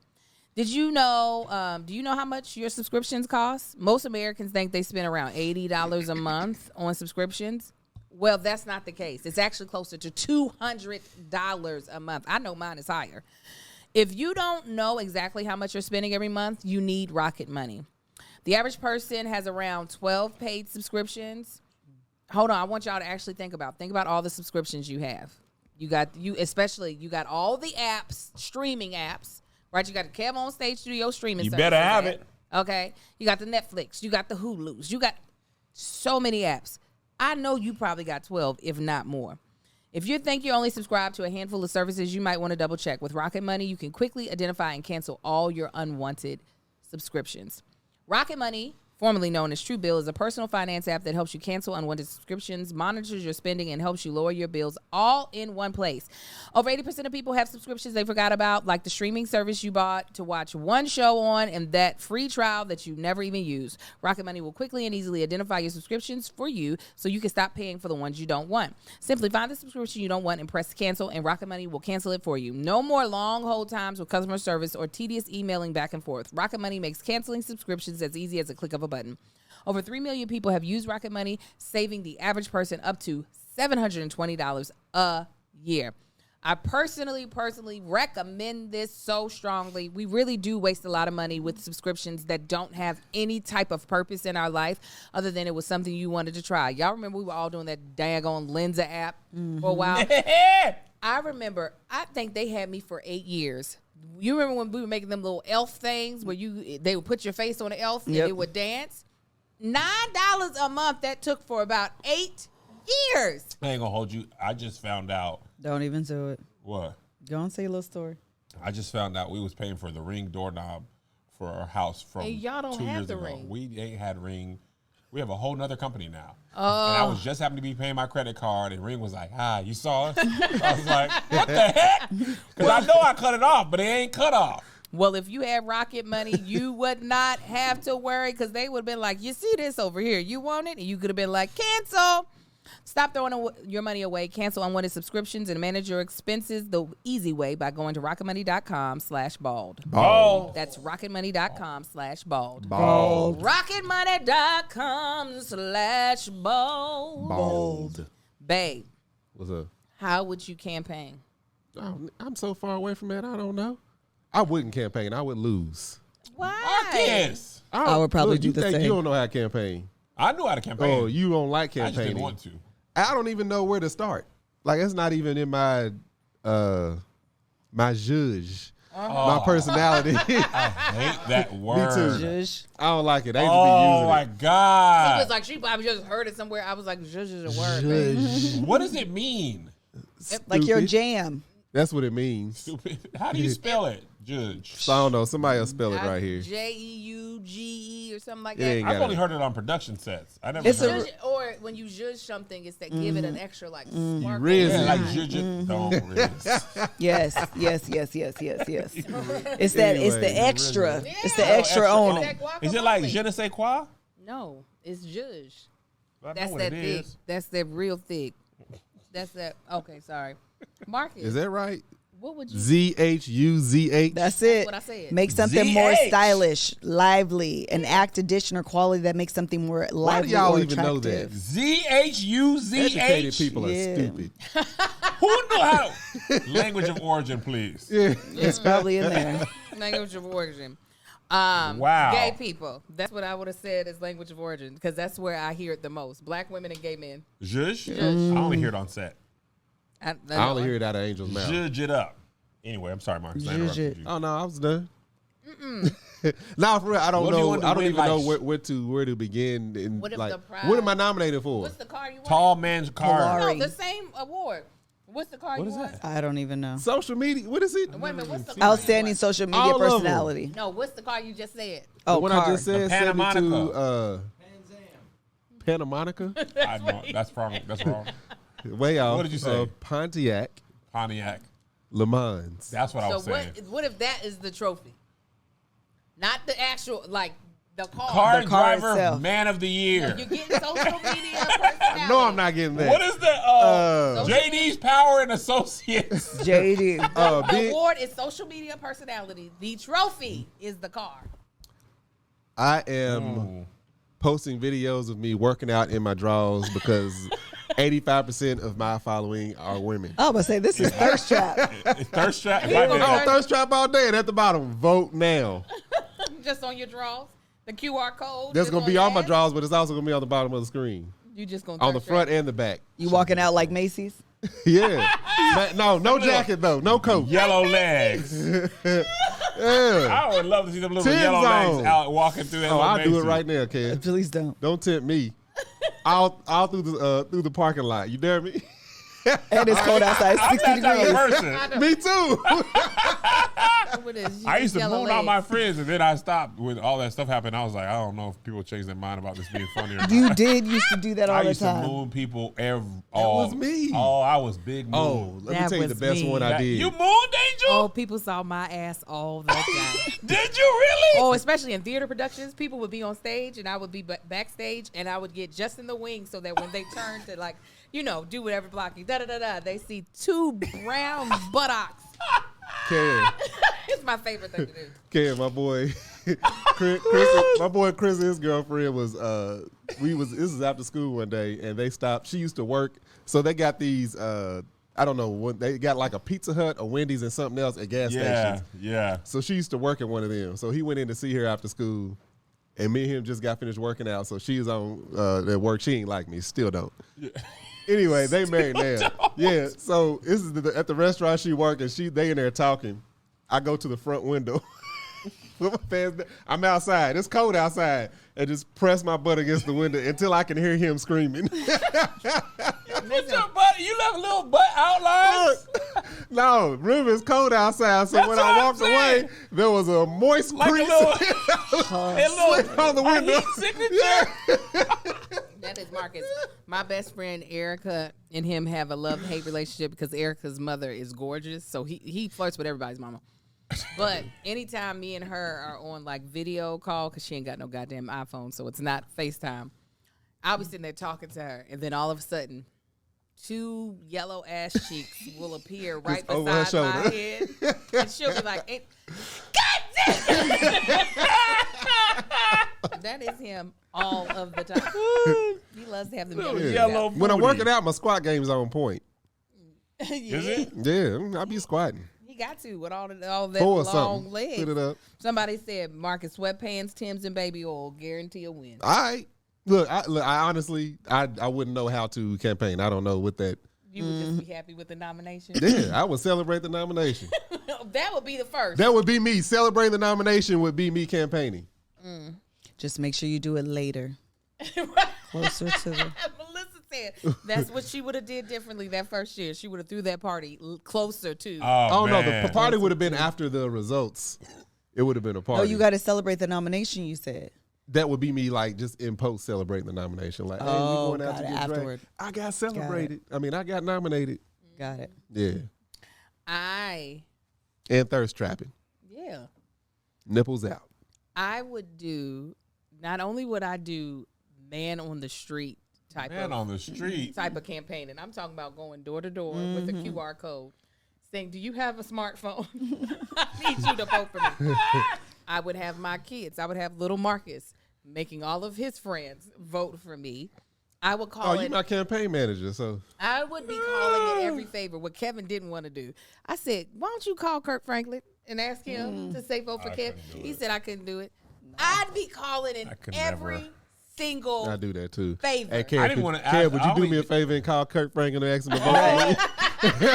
Did you know, do you know how much your subscriptions cost? Most Americans think they spend around $80 a month on subscriptions. Well, that's not the case. It's actually closer to $200 a month. I know mine is higher. If you don't know exactly how much you're spending every month, you need Rocket Money. The average person has around 12 paid subscriptions. hold on. I want y'all to actually think about all the subscriptions you have. You got all the apps, streaming apps, right? You got the Kev on Stage Studio streaming. You better have it. Okay. You got the Netflix. You got the Hulus. You got so many apps. I know you probably got 12, if not more. If you think you only subscribe to a handful of services, you might want to double check. With Rocket Money, you can quickly identify and cancel all your unwanted subscriptions. Rocket Money, formerly known as Truebill, is a personal finance app that helps you cancel unwanted subscriptions, monitors your spending, and helps you lower your bills all in one place. Over 80% of people have subscriptions they forgot about, like the streaming service you bought to watch one show on and that free trial that you never even use. Rocket Money will quickly and easily identify your subscriptions for you so you can stop paying for the ones you don't want. Simply find the subscription you don't want and press cancel, and Rocket Money will cancel it for you. No more long hold times with customer service or tedious emailing back and forth. Rocket Money makes canceling subscriptions as easy as a click of a button. Over 3 million people have used Rocket Money, saving the average person up to $720 a year. I personally recommend this so strongly. We really do waste a lot of money with subscriptions that don't have any type of purpose in our life other than it was something you wanted to try. Y'all remember we were all doing that daggone Lenza app for a while? I remember, I think they had me for 8 years. You remember when we were making them little elf things where they would put your face on an elf and it would dance? $9 a month that took for about 8 years. I ain't gonna hold you. I just found out. Don't even do it. What? Go and say a little story. I just found out we was paying for the Ring doorknob for our house from And y'all don't 2 have years the ago. Ring. We ain't had Ring. We have a whole nother company now. Oh. And I was just happened to be paying my credit card, and Ring was like, you saw us? I was like, what the heck? Because I know I cut it off, but it ain't cut off. Well, if you had Rocket Money, you would not have to worry because they would have been like, you see this over here, you want it? And you could have been like, cancel. Stop throwing your money away. Cancel unwanted subscriptions and manage your expenses the easy way by going to rocketmoney.com/bald. Bald. That's rocketmoney.com/bald. Bald. rocketmoney.com/bald. Bald. Babe, What's up? how would you campaign? Oh, I'm so far away from that. I don't know. I wouldn't campaign. I would lose. Why? Marcus. I would probably Look, do you the think same. You don't know how to campaign. I knew how to campaign. Oh, you don't like I just campaigning. didn't want to. I don't even know where to start. Like, it's not even in my my zhuzh, my personality. I hate that word. too. Zhuzh. I don't like it. They used to Oh, be using my it. It God. was like I just heard it somewhere. I was like, zhuzh is a word, babe. Zhuzh. What does it mean? Like your Stupid. jam. That's what it means. Stupid. How do you spell it? Judge. So I don't know. Somebody else spell it right here. JEUGE or something like It that. ain't I've got only it. heard it on production sets. I never It's heard Zhuzh, it. or when you zhuzh something, it's that give it an extra like sparkle. Riz Yeah, it. like judge it. Don't Riz. Yes. It's that. It's the Anyway, extra. Yeah. It's the Oh, extra on Is it. that Is it like guacamole? je ne sais quoi? No, it's zhuzh. I know That's what that it thick. is. That's that real thick. That's that. Okay, sorry. Marcus, Is that right? what would you? ZHUZH. That's it. what I said. Make something more ZH. stylish, lively, an act, addition, or quality that makes something more Why do lively y'all or even know that? attractive. ZHUZH. Educated people are Yeah. stupid. Who knew how? Language of origin, please. Yeah. It's probably in there. Language of origin. Wow. Gay people. That's what I would have said as language of origin because that's where I hear it the most. Black women and gay men. Zhuzh? I only hear it on set. I I only hear it out of Angel's mouth. Zhuzh it up. Anyway, I'm sorry, Marcus. I Zhuzh interrupted it. you. Oh no, I was done. Nah, for real, I don't What do you know. want to I don't win, even know like- where to begin. And What if like, the prize- what am I nominated for? What's the car you want? Tall man's car. Polari. No, the same award. What's the car What you is want? that? I don't even know. Social media. What is it? Wait a minute, what's the car Outstanding you want? social media All of 'em. personality. No, what's the car you just said? Oh, What car. I just said. The Send it to Panamonica. Panamonica. I know that's wrong. That's wrong. Way off. What did you say? Pontiac, Pontiac. Le Mans. That's what I So was saying. what if that is the trophy? Not the actual like the car. Car The car driver itself. man of the year. You're getting social media personality. No, I'm not getting that. What is the JD's Power and Associates? JD. The Big- award is social media personality. The trophy is the car. I am posting videos of me working out in my drawers because 85% of my following are women. I was about to say, this is Thirst Trap. It's thirst trap. Oh, thirst trap all day, and at the bottom, vote now. Just on your drawers. The QR code. That's is gonna on be your on my ass. drawers, but it's also gonna be on the bottom of the screen. You just gonna on the front and the back. You walking out like Macy's? Yeah. No jacket though. No coat. Yellow legs. Yeah. I would love to see them little Tim's yellow legs on. out walking through that. Oh, I'll do it Macy's. right now, Ken. Please don't. Don't tempt me. All through the parking lot. You dare me? And it's cold outside. I'm 60 that type of degrees. person. Me too. I used to moon out my friends, and then I stopped when all that stuff happened. I was like, I don't know if people change their mind about this being funny or not. You did used to do that all I the used time. to moon people was me. Oh, I was big moon. Oh, let me That tell you the was best me. one I did. You mooned, Angel? Oh, people saw my ass all the time. Did you really? Oh, especially in theater productions, people would be on stage and I would be backstage, and I would get just in the wing so that when they turn to do whatever blocking, they see two brown buttocks. Ken, It's my favorite thing to do. Ken, my boy, Chris, my boy Chris and his girlfriend was. This is after school one day, and they stopped. She used to work, so they got these. I don't know. They got like a Pizza Hut, a Wendy's, and something else at gas stations. Yeah. So she used to work at one of them. So he went in to see her after school, and me and him just got finished working out. So she was on that work. She ain't like me. Still don't. Yeah. Anyway, they married now. Yeah. So this is at the restaurant she worked, and they in there talking. I go to the front window. With my pants down. I'm outside. It's cold outside, and just press my butt against the window until I can hear him screaming. What's your butt? You left a little butt outlines? No, remember it's cold outside, so That's when what I I'm walked saying. away, there was a moist Like a crease little on the window. heat signature? That is Marcus. My best friend Erica and him have a love-hate relationship because Erica's mother is gorgeous, so he flirts with everybody's mama. But anytime me and her are on like video call, because she ain't got no goddamn iPhone, so it's not FaceTime, I'll be sitting there talking to her, and then all of a sudden, two yellow ass cheeks will appear right over her beside my shoulder. head, and she'll be like, "God damn!" That is him all of the time. He loves to have them Little yellow. yellow When I'm booty. working out, my squat game's on point. Is it? Yeah, I be squatting. He got to with all that Or long something. legs. Put it up. Somebody said Marcus sweatpants, Timbs, and baby oil guarantee a win. All right. Look, I honestly, I wouldn't know how to campaign. I don't know what that. You would just be happy with the nomination. Yeah, I would celebrate the nomination. That would be the first. That would be me. Celebrating the nomination would be me campaigning. Just make sure you do it later. Closer to the. Melissa said that's what she would have did differently that first year. She would have threw that party closer to. Oh no, man. the party would have been after the results. It would have been a party. Oh, you got to celebrate the nomination. You said. That would be me, like just in post celebrating the nomination. Like, hey, we going out to get afterward. drunk. I got celebrated. I mean, I got nominated. Got it. Yeah, and thirst trapping, nipples out. I would do. Not only would I do man on the street type of campaign, and I'm talking about going door to door with a QR code, saying, "Do you have a smartphone? I need you to vote for me." I would have my kids. I would have little Marcus making all of his friends vote for me. I would call you my campaign manager, so I would be calling it every favor. What Kevin didn't want to do, I said, "Why don't you call Kirk Franklin and ask him to say vote for Kev?" He said I couldn't do it. I'd be calling in every single I do that too. favor. Hey, Kev, I didn't want to ask. Kev, would you do me a favor and call Kirk Franklin and ask him to vote for me?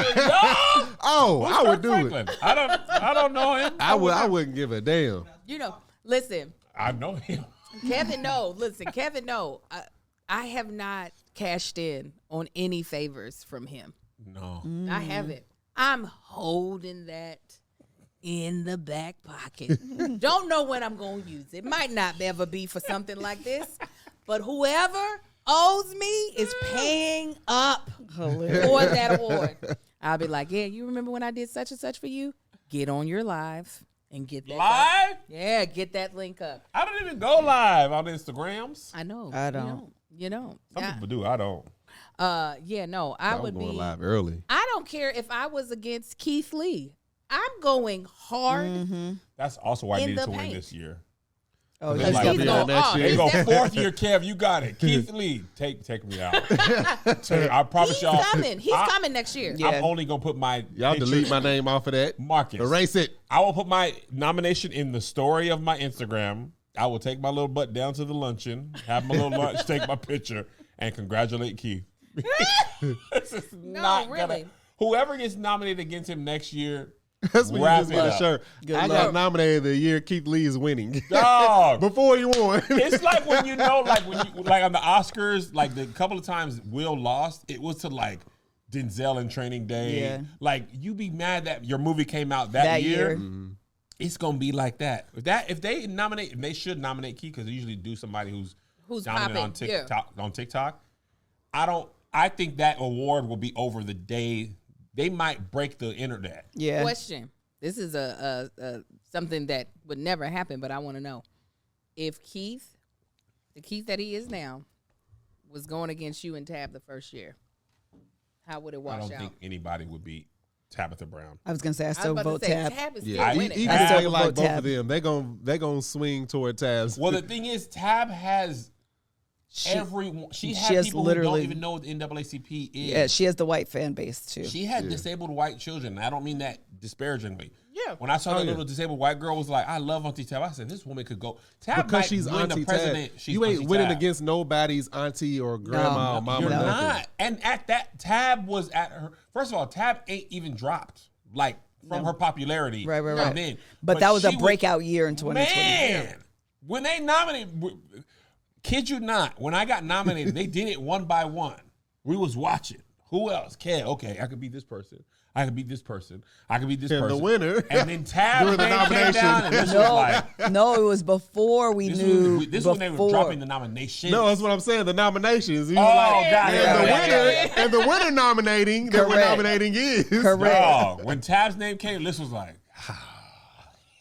Oh, Who's I would Kirk do Franklin? it. I don't know him. I wouldn't give a damn. Listen, I know him. Kevin, no. Listen, Kevin, no. I have not cashed in on any favors from him. No. I haven't. I'm holding that in the back pocket. Don't know when I'm going to use it. Might not ever be for something like this, but whoever owes me is paying up for that award. I'll be like, yeah, you remember when I did such and such for you? Get on your live and get that Live? up. Yeah, get that link up. I don't even go live on Instagrams. I know. I don't. You don't. Some people do. I don't. Yeah, no, I would going be live early. I don't care if I was against Keith Lee. I'm going hard. That's also why I In needed the to win paint. this year. Oh, They yeah. like, He's they going that off. shit. They go He's fourth year, Kev. You got it. Keith Lee, take me out. I promise y'all. coming. He's coming next year. Yeah. I'm only gonna put my Y'all picture- delete my name off of that. Marcus. Erase it. I will put my nomination in the story of my Instagram. I will take my little butt down to the luncheon, have my little lunch, take my picture, and congratulate Keith. This is No, not really. gonna. Whoever gets nominated against him next year, That's when you wrap just it get a up. shirt. I luck. got nominated the year Keith Lee is winning. Dog. Before he won. It's like when you know, like when you like on the Oscars, like the couple of times Will lost, it was to like Denzel in Training Day. Yeah. Like you be mad that your movie came out that year. It's gonna be like that. If they nominate, they should nominate Keith because they usually do somebody who's dominant on popping, yeah. TikTok. On TikTok, I think that award will be over the day. They might break the internet. Yeah. Question. This is a something that would never happen, but I want to know if Keith, the Keith that he is now, was going against you and Tab the first year. How would it wash I don't out? think anybody would beat Tabitha Brown. I was gonna say I I was still about vote to say, Tab. Tab is still Yeah, winning. even I if still they like vote both Tab. of them, they gonna swing toward Tab's. Well, the thing is, Tab has she has people who don't even know what the NAACP is. Yeah, she has the white fan base too. She had disabled white children. I don't mean that disparagingly. Yeah. When I saw that little disabled white girl was like, I love Auntie Tab. I said, this woman could go. Tab because might she's win Auntie the president. Tab. She's You ain't Auntie winning Tab. against nobody's auntie or grandma or mama. You're nothing. not. And at that, Tab was at her. First of all, Tab ain't even dropped like from her popularity. Right. Then. But that was a she breakout year in 2020. Man, when they nominated, kid you not, when I got nominated, they did it one by one. We was watching. Who else? Kev, okay, I could be this person. I could be this person. I could be this And person. the winner. And then Tab During the came nomination. down, and this was like, No, it was before we knew. this before. when they were dropping the nomination. No, that's what I'm saying. The nominations. He was Oh, like, got it, and the got it, winner, and the winner nominating that we're Correct. nominating is. Correct. Dog, when Tab's name came, Liz was like,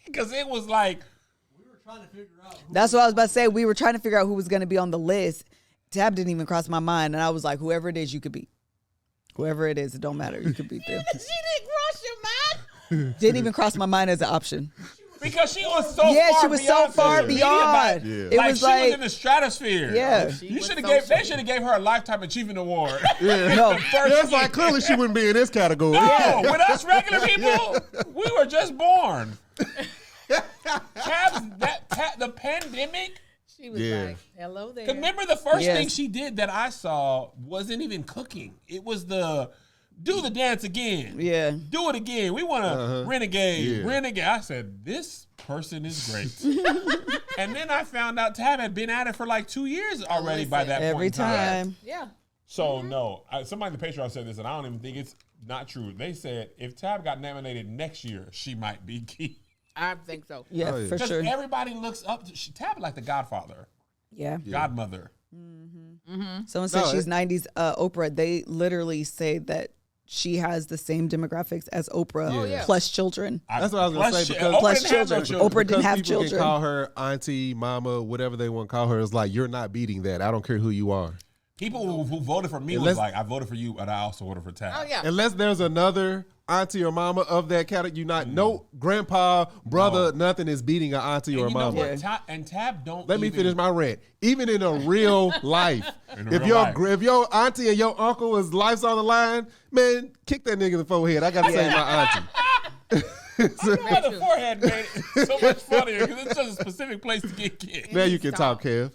because it was like, That's what I was about to say. We were trying to figure out who was going to be on the list. Tab didn't even cross my mind, and I was like, whoever it is, you could beat. Whoever it is, it don't matter. You could beat them. She didn't cross your mind. Didn't even cross my mind as an option. because she was so Yeah, far she was so beyond far social media, beyond. like- It like was she like was in the stratosphere. Yeah. You was should have social. they should have gave her a lifetime achievement award. no. That's like clearly she wouldn't be in this category. No, with us regular people, we were just born. The pandemic. She was Yeah. like, hello there. Remember the first Yes. thing she did that I saw wasn't even cooking. It was the do the dance again. Yeah. Do it again. We want to renegade. Yeah. Renegade. I said, this person is great. And then I found out Tab had been at it for like 2 years already by that Every point in time. time. Yeah. So no, somebody in the Patreon said this, and I don't even think it's not true. They said if Tab got nominated next year, she might be key. I think so. Yeah, Oh, yeah. for Because sure. everybody looks up to Tab like the Godfather, Yeah. Godmother. Someone said No, she's 90s Oprah. They literally say that she has the same demographics as Oprah, Oh, yeah. plus children. That's what I was going to say. Because Oprah Plus didn't have no children. Oprah didn't because have people children. can call her auntie, mama, whatever they want to call her. It's like, you're not beating that. I don't care who you are. People who voted for me was Unless- like, I voted for you, but I also voted for Tab. Oh, yeah. Unless there's another auntie or mama of that category, no grandpa, brother, nothing is beating an auntie And or you know mama. what? Tab don't. Let me even- finish my rant. Even in a real life, In if real your life. if your auntie and your uncle is life's on the line, man, kick that nigga in the forehead. I gotta save my auntie. I don't know why the forehead made it so much funnier because it's just a specific place to get kicked. Now you can talk, Kev.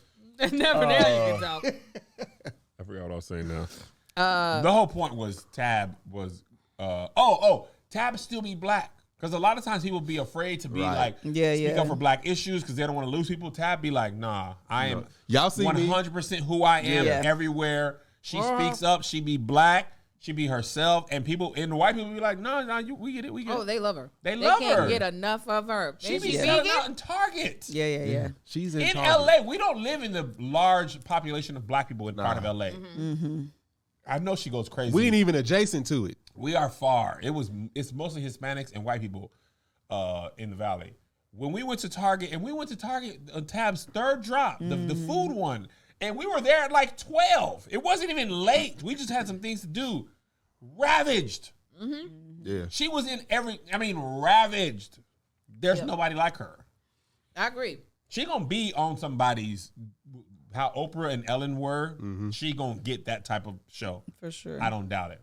Never there you can talk. I forgot what I was saying now. The whole point was Tab was Tab still be black. Because a lot of times people be afraid to be Right. like Yeah, speak yeah. up for black issues because they don't want to lose people. Tab be like, nah, I am Y'all see me? 100% who I am Yeah. everywhere. She speaks up. She be black. She be herself. And people and the white people be like, no, we get it. We get Oh, it. they love her. They love can't her. get enough of her. She And be she's selling vegan. out in Target. Yeah. She's In charge. LA, we don't live in the large population of black people in part of LA. I know she goes crazy. We ain't even adjacent to it. We are far. It's mostly Hispanics and white people in the valley. When we went to Target, Tab's third drop, the food one, and we were there at like 12. It wasn't even late. We just had some things to do. Ravaged. Yeah. She was in ravaged. There's nobody like her. I agree. She gonna be on somebody's, how Oprah and Ellen were. She gonna get that type of show. For sure. I don't doubt it.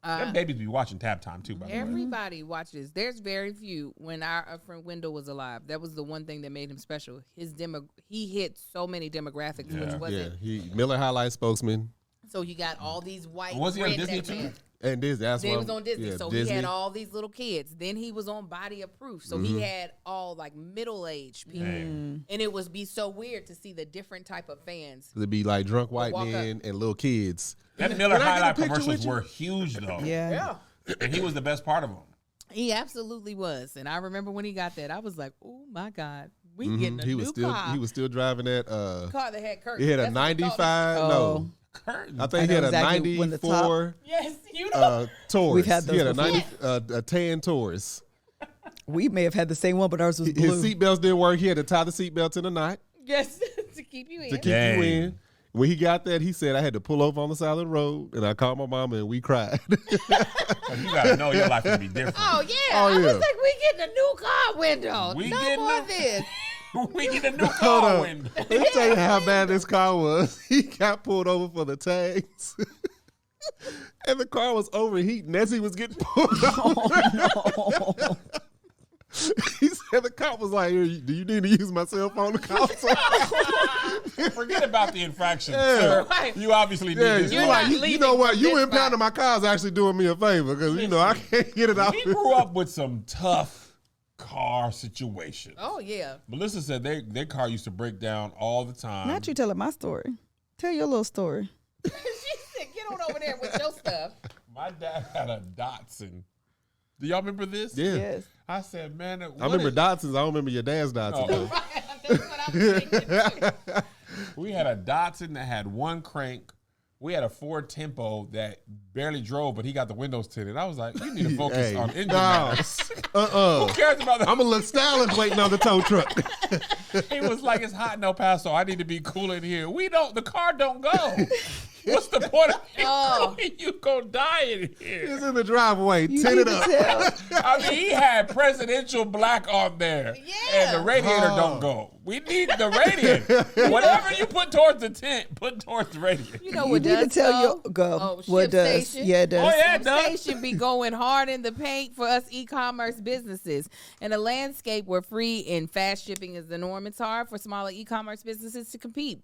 Them babies be watching Tab Time too, by the way. Everybody watches. There's very few. When our friend Wendell was alive, that was the one thing that made him special. He hit so many demographics, which wasn't. He Miller High Life spokesman. So you got all these white. Was he on redneck Disney too? men. And Disney. That's Then why he was on Disney. Yeah, So Disney. he had all these little kids. Then he was on Body of Proof. So he had all like middle-aged people. Dang. And it would be so weird to see the different type of fans. It'd be like drunk white walk men and little kids. That Miller Can I High get a Life picture commercials with you? were huge though. Yeah. And he was the best part of them. He absolutely was. And I remember when he got that, I was like, oh my God, we getting a He new was still car. He was still driving that. Car that had curtains. He had a That's what they called it. 95. Oh. No, Curtain. I think I he had know a exactly when the top- 94 Yes, you know. Taurus. We've had He had a those 90 a tan Taurus. We may have had the same one, but ours was His blue. seatbelts didn't work. He had to tie the seatbelts in the knot Yes, to keep you in. to keep Dang. you in. When he got that, he said, I had to pull over on the side of the road, and I called my mama, and we cried. You gotta know your life can be different. Oh, yeah. Oh, I was yeah. like, we getting a new car window. We no getting more a- of this. We get a new Hold car on. window. Let me tell you how bad this car was. He got pulled over for the tags. And the car was overheating as he was getting pulled over. He said the cop was like, "Do you need to use my cell phone to call someone?" Forget about the infraction. Yeah. Sir. Right. You obviously need Yeah, this. You're you not like, you leaving know what? from You this impounding my car is actually doing me a favor because, I can't get it out. We grew up with some tough car situations. Oh, yeah. Melissa said their car used to break down all the time. Not you telling my story. Tell your little story. She said, get on over there with your stuff. My dad had a Datsun. Do y'all remember this? Yeah. Yes. I said, man, I remember Datsuns. I don't remember your dad's Datsun. though. That's what I was thinking, too. We had a Datsun that had one crank. We had a Ford Tempo that barely drove, but he got the windows tinted. I was like, you need to focus Hey, on engine no. matters. Who cares about that? I'm going to look stylish waiting on the tow truck. He was like, it's hot in El Paso. I need to be cool in here. The car don't go. What's the point of you gonna die in here? It's in the driveway. You Tinted need up. to tell. I mean, he had presidential black on there. Yeah. And the radiator don't go. We need the radiator. Whatever you put towards the tent, put towards the radiator. You know You what need does to tell though? your go. Oh, What does? ShipStation. Yeah, it does. Oh, yeah, it does. ShipStation be going hard in the paint for us e-commerce businesses. In a landscape where free and fast shipping is the norm, it's hard for smaller e-commerce businesses to compete.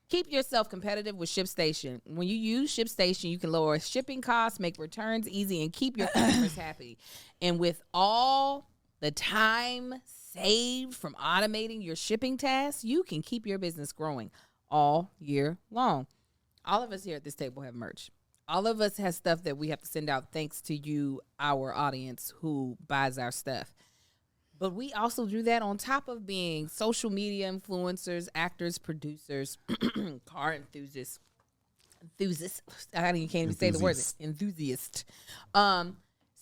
Keep yourself competitive with ShipStation. When you use ShipStation, you can lower shipping costs, make returns easy, and keep your customers happy. And with all the time saved from automating your shipping tasks, you can keep your business growing all year long. All of us here at this table have merch. All of us have stuff that we have to send out thanks to you, our audience, who buys our stuff. But we also do that on top of being social media influencers, actors, producers, car enthusiasts. I can't even say the word. Enthusiast.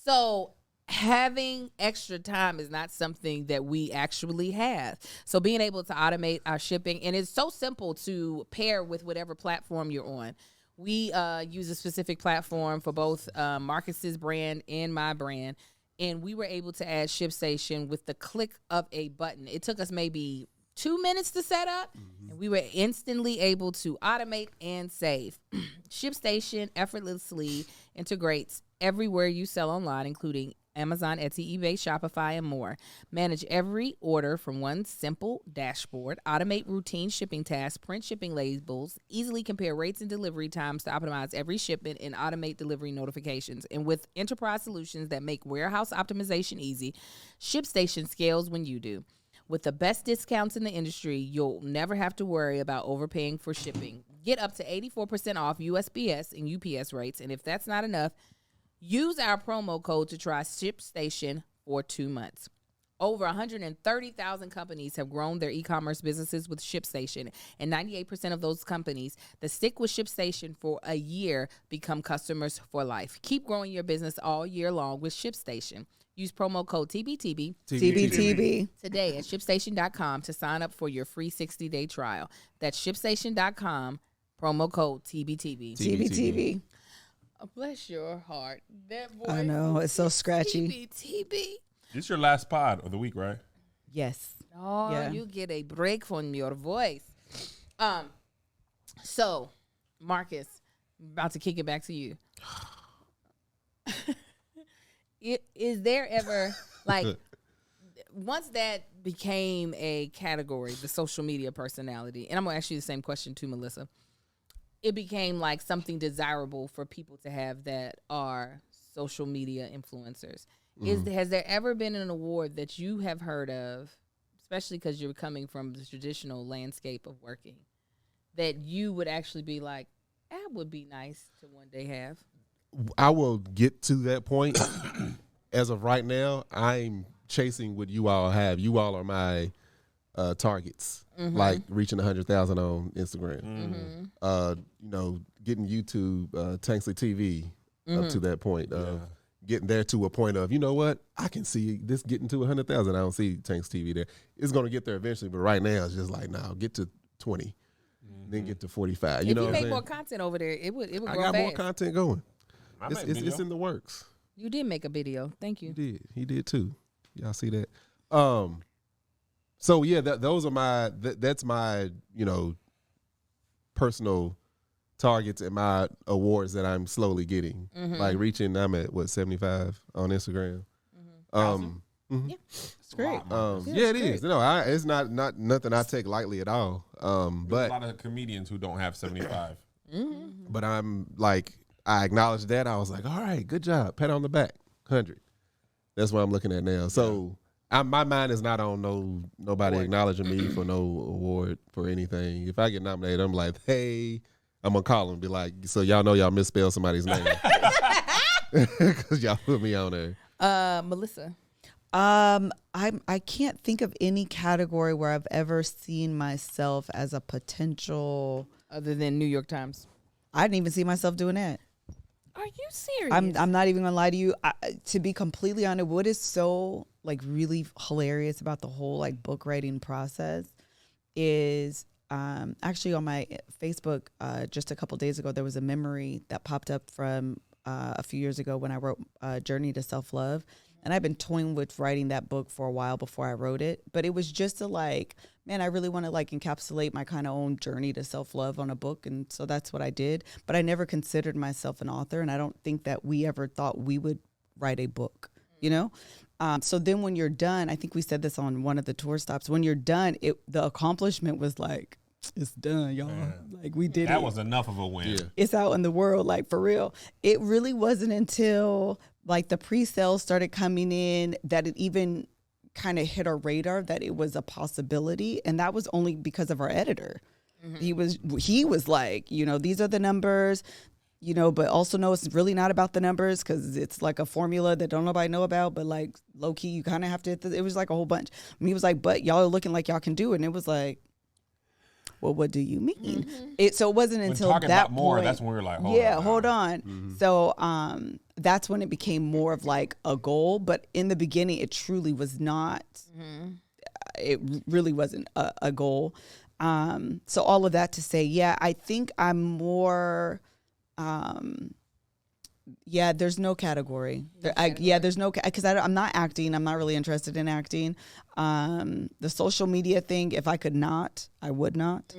So having extra time is not something that we actually have. So being able to automate our shipping, and it's so simple to pair with whatever platform you're on. We use a specific platform for both Marcus's brand and my brand. And we were able to add ShipStation with the click of a button. It took us maybe 2 minutes to set up, and we were instantly able to automate and save. ShipStation effortlessly integrates everywhere you sell online, including Amazon, Etsy, eBay, Shopify, and more. Manage every order from one simple dashboard. Automate routine shipping tasks. Print shipping labels. Easily compare rates and delivery times to optimize every shipment and automate delivery notifications. And with enterprise solutions that make warehouse optimization easy, ShipStation scales when you do. With the best discounts in the industry, you'll never have to worry about overpaying for shipping. Get up to 84% off USPS and UPS rates. And if that's not enough, use our promo code to try ShipStation for 2 months. Over 130,000 companies have grown their e-commerce businesses with ShipStation, and 98% of those companies that stick with ShipStation for a year become customers for life. Keep growing your business all year long with ShipStation. Use promo code TBTB TBTB. today at ShipStation.com to sign up for your free 60-day trial. That's ShipStation.com, promo code TBTB. TBTB. Oh, bless your heart. That voice. I know, it's so scratchy. TBTB. This is your last pod of the week, right? Yes. Oh, Yeah. you get a break from your voice. So, Marcus, I'm about to kick it back to you. is there ever like once that became a category, the social media personality, and I'm gonna ask you the same question too, Melissa. It became like something desirable for people to have that are social media influencers. Has there ever been an award that you have heard of, especially because you're coming from the traditional landscape of working, that you would actually be like, that would be nice to one day have? I will get to that point. As of right now, I'm chasing what you all have. You all are my targets, like reaching 100,000 on Instagram. Getting YouTube, Tanksley TV up to that point. Getting there to a point of, you know what, I can see this getting to 100,000. I don't see Tanks TV there. It's going to get there eventually, but right now it's just like, nah, get to 20, then get to 45. If you make more content over there, it would grow I got fast. more content going. It's in the works. You did make a video. Thank you. He did too. Y'all see that? So yeah, those are that's my, personal targets and my awards that I'm slowly getting. Like reaching, I'm at 75 on Instagram. Yeah, it's great. It is. No, it's not nothing I take lightly at all. But a lot of comedians who don't have 75. But I'm like, I acknowledge that. I was like, all right, good job. Pat on the back, 100. That's what I'm looking at now. So my mind is not on nobody acknowledging me for no award for anything. If I get nominated, I'm like, hey, I'm gonna call them and be like, so y'all know y'all misspelled somebody's name because y'all put me on there. Melissa. I can't think of any category where I've ever seen myself as a potential. Other than New York Times. I didn't even see myself doing that. Are you serious? I'm not even gonna lie to you. To be completely honest, what is so like really hilarious about the whole like book writing process is actually on my Facebook just a couple days ago there was a memory that popped up from a few years ago when I wrote Journey to Self-Love. And I've been toying with writing that book for a while before I wrote it. But it was just to like, man, I really want to like encapsulate my kind of own journey to self-love on a book. And so that's what I did. But I never considered myself an author. And I don't think that we ever thought we would write a book, So then when you're done, I think we said this on one of the tour stops. When you're done, the accomplishment was like, it's done, y'all. Like we did it. That was enough of a win. Yeah. It's out in the world, like for real. It really wasn't until like the pre-sales started coming in that it even kind of hit our radar that it was a possibility. And that was only because of our editor. He was like, these are the numbers, but also know it's really not about the numbers because it's like a formula that don't nobody know about. But like low key, you kind of have to, it was like a whole bunch. And he was like, but y'all are looking like y'all can do it. And it was like, well, what do you mean? So it wasn't until talking that about more, point. that's when we were like, hold on. So that's when it became more of like a goal. But in the beginning, it truly was not. It really wasn't a goal. So all of that to say, I think I'm more. There's no category. There's no because I'm not acting. I'm not really interested in acting. The social media thing, if I could not, I would not.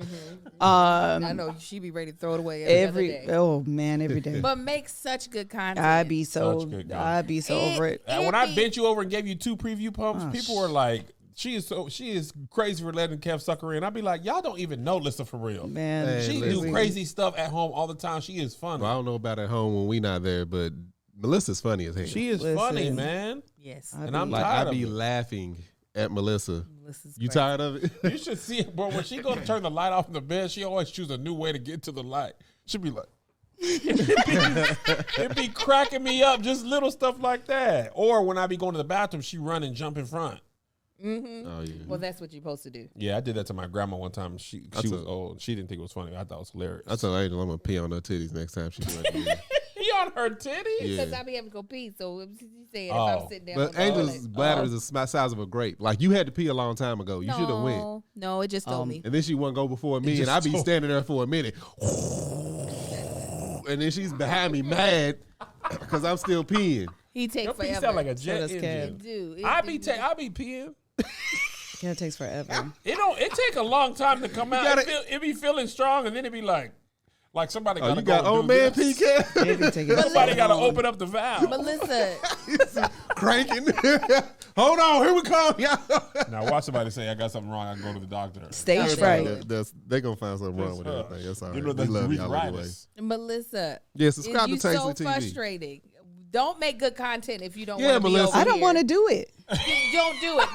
I know she'd be ready to throw it away every day. Oh man, every day. But make such good content. I'd be so over it. When I bent you over and gave you 2 preview pumps, people were like, she is crazy for letting Kev suck her in. I'd be like, y'all don't even know Lissa for real. Man, she do crazy stuff at home all the time. She is funny. Well, I don't know about at home when we not there, but Melissa's funny as hell. She is funny, man. Yes. And I'm tired of it. I be laughing at Melissa. Melissa's You crazy. tired of it? You should see it, bro. When she go to turn the light off in the bed, she always choose a new way to get to the light. She'd be like, it'd be cracking me up, just little stuff like that. Or when I be going to the bathroom, she run and jump in front. Oh yeah. Well, that's what you're supposed to do. Yeah, I did that to my grandma one time. She was old. She didn't think it was funny. I thought it was hilarious. I told Angel I'm gonna pee on her titties next time she do it. He on her titties? Because I be having to go pee. So you said if I'm sitting down. But Angel's bladder is the size of a grape. Like you had to pee a long time ago. You should have went. No, it just told me. And then she wouldn't go before me, and I be standing there for a minute. And then she's behind me mad because I'm still peeing. He takes Your pee forever. sound like a jet engine. Dude, I be peeing. Yeah, it takes forever. It take a long time to come out. It be feeling strong, and then it be like Like somebody Oh, gotta you got go old do man this. PK Somebody gotta open up the valve. Melissa, cranking. Hold on, here we come. Yeah. Now watch somebody say I got something wrong. I can go to the doctor. Stage fright. They're gonna find something wrong with everything. That's all right. You know, We love that's y'all anyway. arthritis. Melissa. Yeah, subscribe to you so Tanksley TV. frustrating. Don't make good content if you don't Yeah, want to be Melissa. over I don't here. want to do it. You don't do it.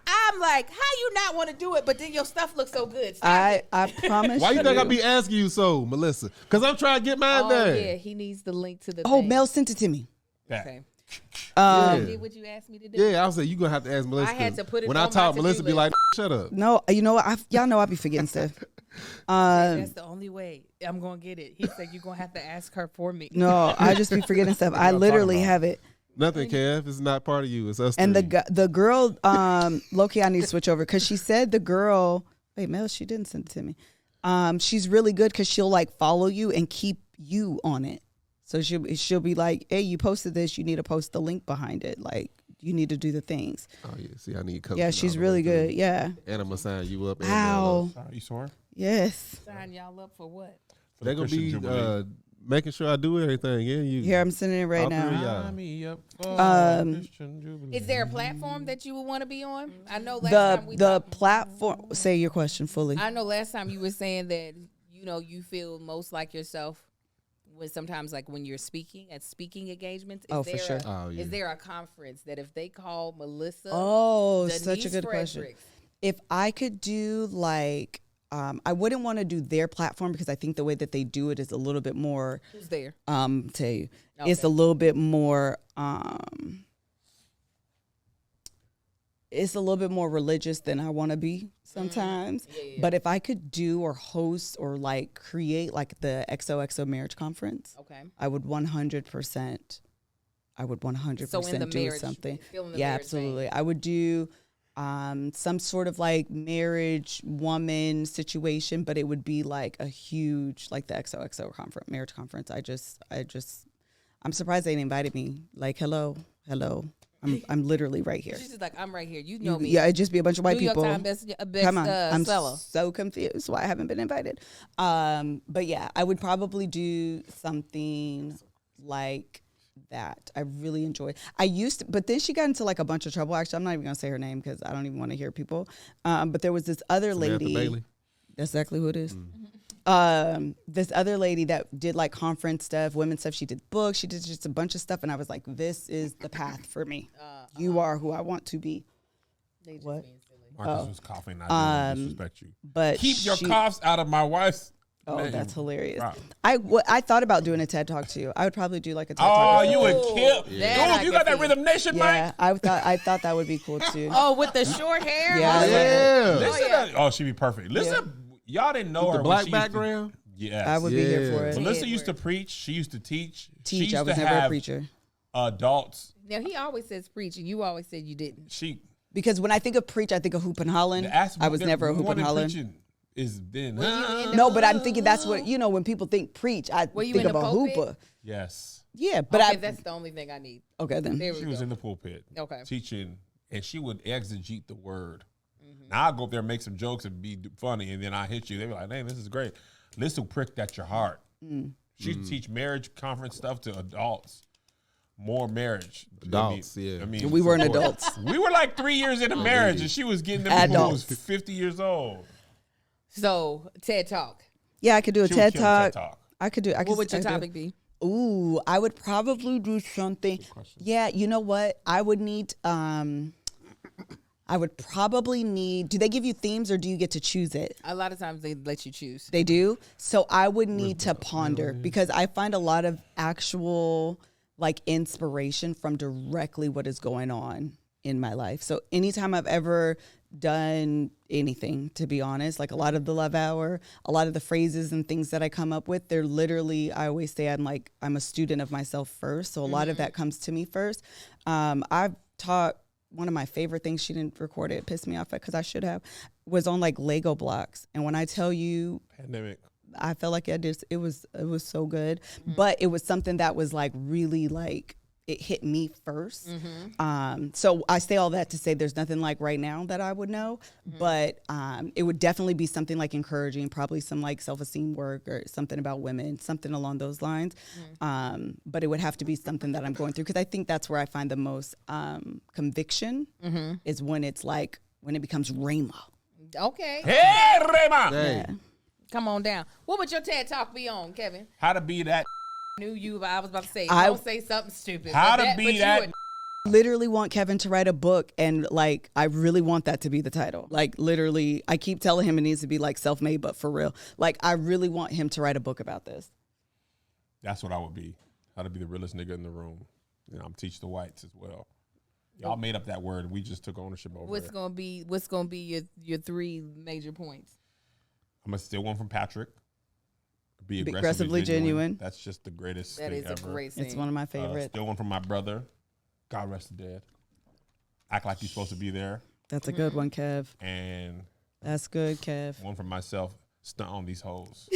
I'm like, how you not want to do it, but then your stuff looks so good. Stop it. I promise. Why you think I be asking you so, Melissa? Because I'm trying to get mine Oh, there. yeah, he needs the link to the Oh, thing. Mel sent it to me. Okay. Um, I did what you asked me to do. Yeah, I was like, you gonna have to ask Melissa. I had to put it when on I my talk, to-do Melissa be list. like, shut up. No, you know what? Y'all know I be forgetting stuff. That's the only way I'm going to get it. He said you're going to have to ask her for me. No, I just be forgetting stuff. I y'all literally talking about? have it. Nothing, Kev. It's not part of you. It's us. And three. the girl, Loki, I need to switch over because she said the girl. Wait, Mel, she didn't send it to me. She's really good because she'll like follow you and keep you on it. So she'll be like, hey, you posted this. You need to post the link behind it. Like you need to do the things. Oh yeah, see, I need coaching. Yeah, all she's the really way through. good. Yeah. And I'm gonna sign you up. And Ow. Sorry, you sore? Yes. Sign y'all up for what? For They're the gonna Christian be Jubilee. making sure I do everything. Yeah, you. Here, I'm sending it right all three of now. y'all. Sign me up for Christian Jubilee. Is there a platform that you would want to be on? I know last time we The talked. platform. Say your question fully. I know last time you were saying that you feel most like yourself when sometimes like when you're speaking at speaking engagements. Oh, for sure. Oh, yeah. Is there a conference that if they call Melissa? Oh, Denise such a good question. Fredericks, If I could do like, I wouldn't want to do their platform because I think the way that they do it is a little bit more. who's there? Tell you, it's Okay. a little bit more. It's a little bit more religious than I want to be sometimes. Yeah. But if I could do or host or like create like the XOXO marriage conference, Okay. I would 100%. I would 100% So in the do marriage, something. still in the Yeah, marriage absolutely. I would do some sort of like marriage woman situation, but it would be like a huge, like the XOXO conference, marriage conference. I'm surprised they didn't invited me. Like, hello. I'm literally right here. She's just like, I'm right here. You know me. Yeah, it'd just be a bunch of white New York people. Times best Come on, I'm seller. so confused why I haven't been invited. But yeah, I would probably do something like that. I really enjoyed. I used to, but then she got into like a bunch of trouble. Actually, I'm not even gonna say her name because I don't even want to hear people. But there was this other Samantha lady. Bailey. That's exactly who it is. This other lady that did like conference stuff, women's stuff. She did books. She did just a bunch of stuff, and I was like, "This is the path for me. You are who I want to be." They just What? being silly. Marcus was coughing. I didn't disrespect you. But Keep your she- coughs out of my wife's. Oh, name. that's hilarious. Wow. I thought about doing a TED Talk too. I would probably do like a TED Oh, Talk. you would Ooh, kill. that Dude, I you can got that see. Rhythm Nation, Yeah, Mike. I thought that would be cool too. Oh, with the short hair? Yeah. Oh, Yeah. Listen, yeah. oh, she'd be perfect. Listen, y'all didn't know her The when black she used background. To, yes. I would be here for Yeah. it. Melissa Yeah, used to word. preach. She used to teach. she Teach. used I was to never a have preacher. Adults. Now, he always says preach, and you always said you didn't. She. Because when I think of preach, I think of hoop and hollering. Ask I was never a hoop and hollering. preaching is then. No, but I'm thinking that's what when people think preach, I Were you think in of the a pulpit? hooper. Yes. Yeah, but Okay, that's the only thing I need. okay then. There we She go. was in the pulpit. Okay. Teaching, and she would exegete the word. Mm-hmm. Now I go up there and make some jokes and be funny, and then I hit you. They be like, "Hey, this is great. This will prick at your heart." She used to teach marriage conference stuff to adults. More marriage. Adults, I mean, yeah. I mean, We weren't of course. adults. We were like 3 years into marriage, and she was getting them people who was Adults. 50 years old. So, TED Talk. Yeah, I could do a She would TED kill Talk. TED Talk. I could do. What would your topic be? Ooh, I would probably do something. Yeah, you know what? I would need. I would probably need. Do they give you themes or do you get to choose it? A lot of times they let you choose. They do. So I would need to ponder because I find a lot of actual like inspiration from directly what is going on in my life. So anytime I've ever done anything, to be honest, like a lot of the Love Hour, a lot of the phrases and things that I come up with, they're literally, I always say I'm a student of myself first. So a lot of that comes to me first. I've taught one of my favorite things, she didn't record it, pissed me off because I should have, was on like Lego blocks. And when I tell you, Pandemic. I felt like it was so good, but it was something that was like really like, it hit me first. So I say all that to say there's nothing like right now that I would know, but it would definitely be something like encouraging, probably some like self-esteem work or something about women, something along those lines. But it would have to be something that I'm going through, because I think that's where I find the most conviction is when it's like, when it becomes Rhema. Okay. Hey, Rema! Dang. Yeah. Come on down. What would your TED Talk be on, Kevin? How to be that. Knew you, but I was about to say, I- don't say something stupid. How But to but be you that. would- Literally want Kevin to write a book, and like I really want that to be the title. Like literally, I keep telling him it needs to be like self-made, but for real. Like I really want him to write a book about this. That's what I would be. How to be the realest nigga in the room. You know, I'm teach the whites as well. Y'all made up that word. We just took ownership over What's it. gonna be your 3 major points? I'm gonna steal one from Patrick. Be Aggressively genuine. That's just the greatest That thing is ever. a great scene. It's one of my favorites. Steal one from my brother. God rest the dead. Act like you're supposed to be there. That's a good one, Kev. And That's good, Kev. one from myself. Stunt on these hoes.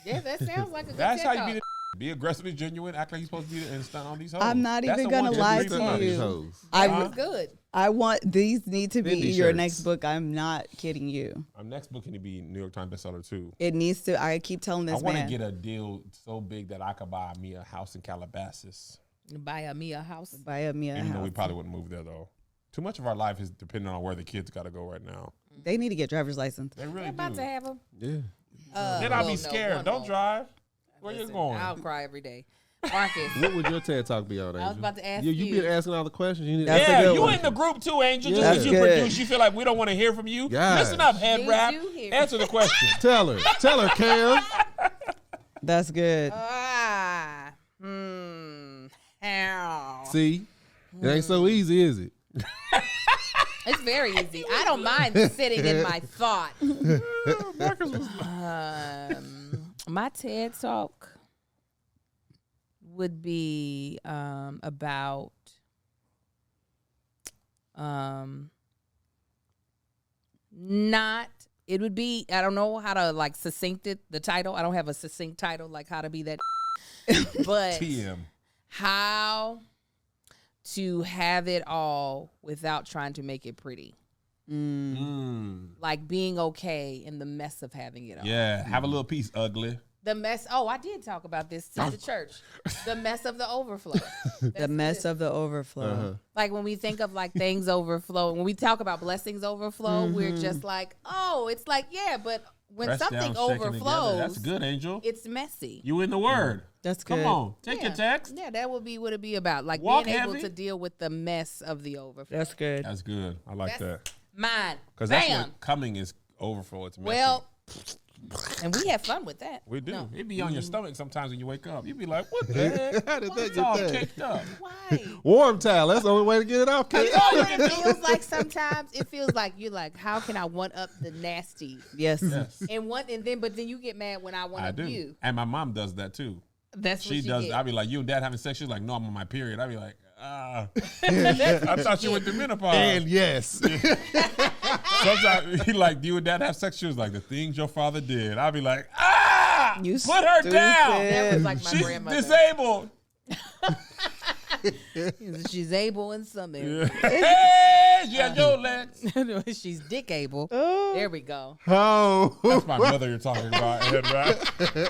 Yeah, that sounds like a good That's TED how you be Talk. be aggressively genuine. Act like you're supposed to be there and stunt on these hoes. I'm not That's even the one gonna that lie really to stunt on you. these hoes. I That was good. I want these need to be Fendi your shirts. next book. I'm not kidding you. Our next book can be New York Times bestseller too. It needs to. I keep telling I this want to man. get a deal so big that I could buy me a house in Calabasas. Buy me a house. Buy a Mia Even though we house. probably wouldn't move there though. Too much of our life is dependent on where the kids got to go right now. They need to get driver's license. They really They're about do. to have them. Yeah. Then I'll well, be no, scared. one Don't won't. drive. Where Listen, you going? I'll cry every day. Marcus. What would your TED Talk be on, Angel? I was about to ask You you. been asking all the questions. You need to That's a Yeah, good you one. in the group too, Angel. Yeah. Just because you That's good. produce, you feel like we don't want to hear from you. Yes. Listen up, head Did rap. you hear- Answer the question. Tell her, Cam. That's good. How? See, it ain't so easy, is it? It's very easy. I don't mind sitting in my thought. My TED Talk would be about not. It would be. I don't know how to like succinct it. The title. I don't have a succinct title like how to be that. But TM. how to have it all without trying to make it pretty. Like being okay in the mess of having it all. Yeah, have a little piece, ugly. The mess. Oh, I did talk about this to the church. The mess of the overflow. The mess of the overflow. Like when we think of like things overflow, when we talk about blessings overflow, we're just like, oh, it's like, yeah, but when Press something down, shaking together. overflows, That's good, Angel. it's messy. You in the word. That's good. Come on, take Yeah. your text. Yeah, that would be what it'd be about. Like Walk being able heavy. to deal with the mess of the overflow. That's good. That's good. I like That's that. mine. Because that's Bam. what coming is overflow. It's messy. Well, and we have fun with that. we do. No. It be on your stomach sometimes when you wake up. You be like, what the heck? How did that It's all get there? kicked up. Why? Warm towel. That's the only way to get it off. Kid. It feels like sometimes it feels like you're like, how can I one up the nasty? Yes. Yes, But then you get mad when I one I up do. you. And my mom does that too. That's what She does. Get. I be like, you and dad having sex? She's like, no, I'm on my period. I be like, I thought you went through menopause. And yes. Sometimes he like, do you and dad have sex? She was like, the things your father did. I'd be like, You put her stupid. down. That was like my She's grandmother. disabled. She's able in some areas. Hey, yeah, no legs. She's dick able. Oh. There we go. Oh. That's my brother you're talking about, head right?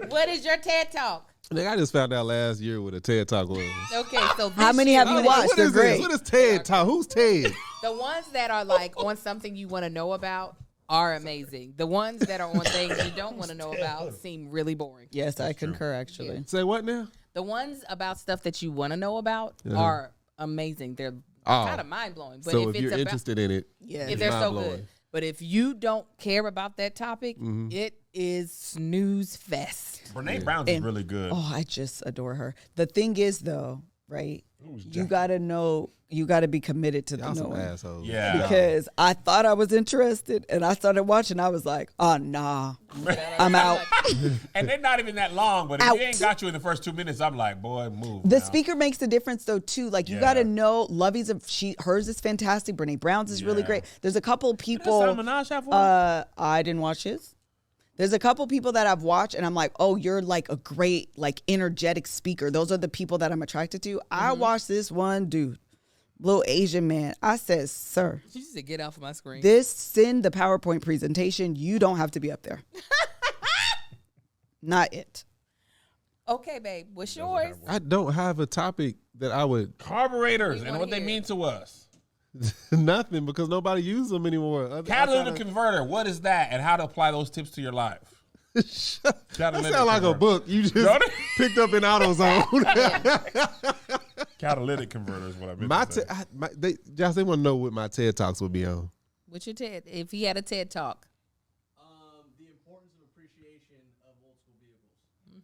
What is your TED Talk? Nigga, I just found out last year what a TED Talk was. Okay, so this How many year, have you What watched? They're is this? great. What is TED Talk? Who's Ted? The ones that are like on something you want to know about are amazing. The ones that are on things you don't want to know about seem really boring. Yes, I concur, actually. Say what now? The ones about stuff that you want to know about are amazing. They're Oh. kind of mind blowing. But So if if it's you're about, interested in it, Yeah. if it's they're so mind-blowing. good. But if you don't care about that topic, it is snooze fest. Brene Brown's is really good. Oh, I just adore her. The thing is, though, right? You got to know, you got to be committed to the y'all some knowing. assholes. Yeah. Because I thought I was interested and I started watching. I was like, oh, nah, I'm out. And they're not even that long, but if Out. you ain't got you in the first 2 minutes, I'm like, boy, move. The now. speaker makes a difference though too. Like you Yeah. got to know. Lovey's hers is fantastic. Brene Brown's is really Yeah. great. There's a couple Does people. Nicki Minaj have one? I didn't watch his. There's a couple people that I've watched and I'm like, oh, you're like a great, like energetic speaker. Those are the people that I'm attracted to. I watched this one dude, little Asian man. I said, sir. She said, get off my screen. Send the PowerPoint presentation. You don't have to be up there. Not it. Okay, babe. What's yours? I don't have a topic that I would. Carburetors and what they mean to us. Nothing, because nobody uses them anymore. Catalytic converter. What is that, and how to apply those tips to your life? That sounds like a book you just picked up in AutoZone. Catalytic converter is what I meant to say. Josh, they want to know what my TED Talks would be on. What's your TED? If he had a TED Talk. The importance of appreciation of old school vehicles.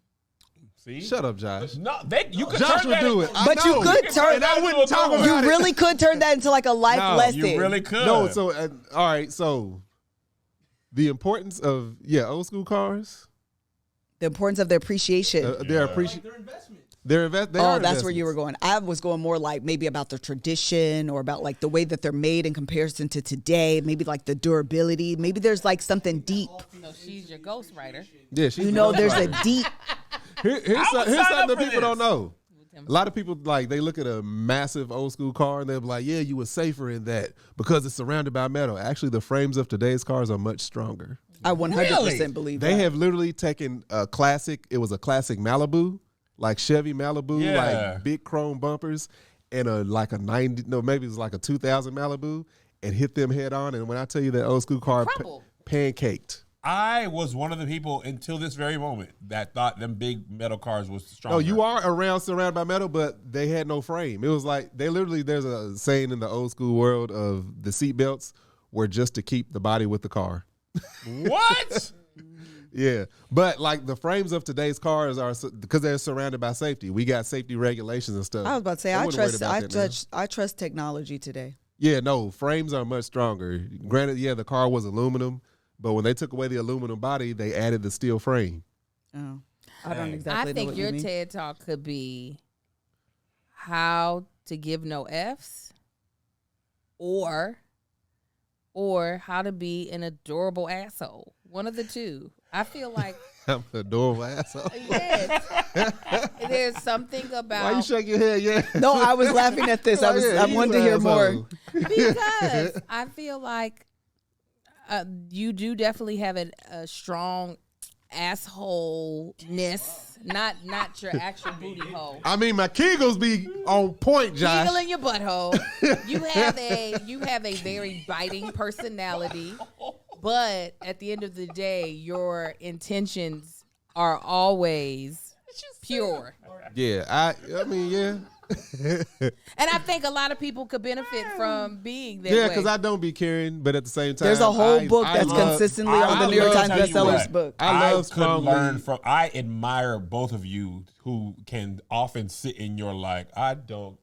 See? Shut up, Josh. No, you could Josh turn would that do into- it. But you could turn that I wouldn't talk about You it. really could turn that into like a life lesson. You really could. No, so all right, so the importance of old school cars. The importance of the appreciation. Their Like appreciation. their investments. That's where you were going. I was going more like maybe about the tradition or about like the way that they're made in comparison to today. Maybe like the durability. Maybe there's like something deep. So she's your ghostwriter. Yeah, she's There's a deep. Here's sign something up that for people don't this. know. A lot of people like they look at a massive old school car and they're like, "Yeah, you were safer in that because it's surrounded by metal." Actually, the frames of today's cars are much stronger. I 100% believe They that. have literally taken a classic. It was a classic Malibu, like Chevy Malibu, like big chrome bumpers, and maybe it was like a 2000 Malibu, and hit them head on. And when I tell you that old school car pancaked. I was one of the people until this very moment that thought them big metal cars was stronger. No, you are surrounded by metal, but they had no frame. It was like there's a saying in the old school world of the seatbelts were just to keep the body with the car. What? Yeah, but like the frames of today's cars are because they're surrounded by safety. We got safety regulations and stuff. I was about to say, They wouldn't worry about that now. I trust technology today. Yeah, no, frames are much stronger. Granted, the car was aluminum, but when they took away the aluminum body, they added the steel frame. Oh, I don't exactly I think know what your you mean. TED Talk could be how to give no Fs or how to be an adorable asshole. One of the two. I feel like I'm an adorable asshole. yes. There's something about Why you shake your head? Yeah. No, I was laughing at this. I wanted to hear more. because I feel like you do definitely have a strong assholeness, not your actual booty hole. I mean, my Kegels be on point, Josh. Kegel in your butthole. You have a very biting personality, but at the end of the day, your intentions are always pure. Yeah, I mean, yeah. And I think a lot of people could benefit from being that Yeah, way. because I don't be caring, but at the same time, There's a whole book I that's love- consistently on the I New York love- Times tell you bestsellers what, book. I love could strongly. learn from. I admire both of you who can often sit in your like. I don't.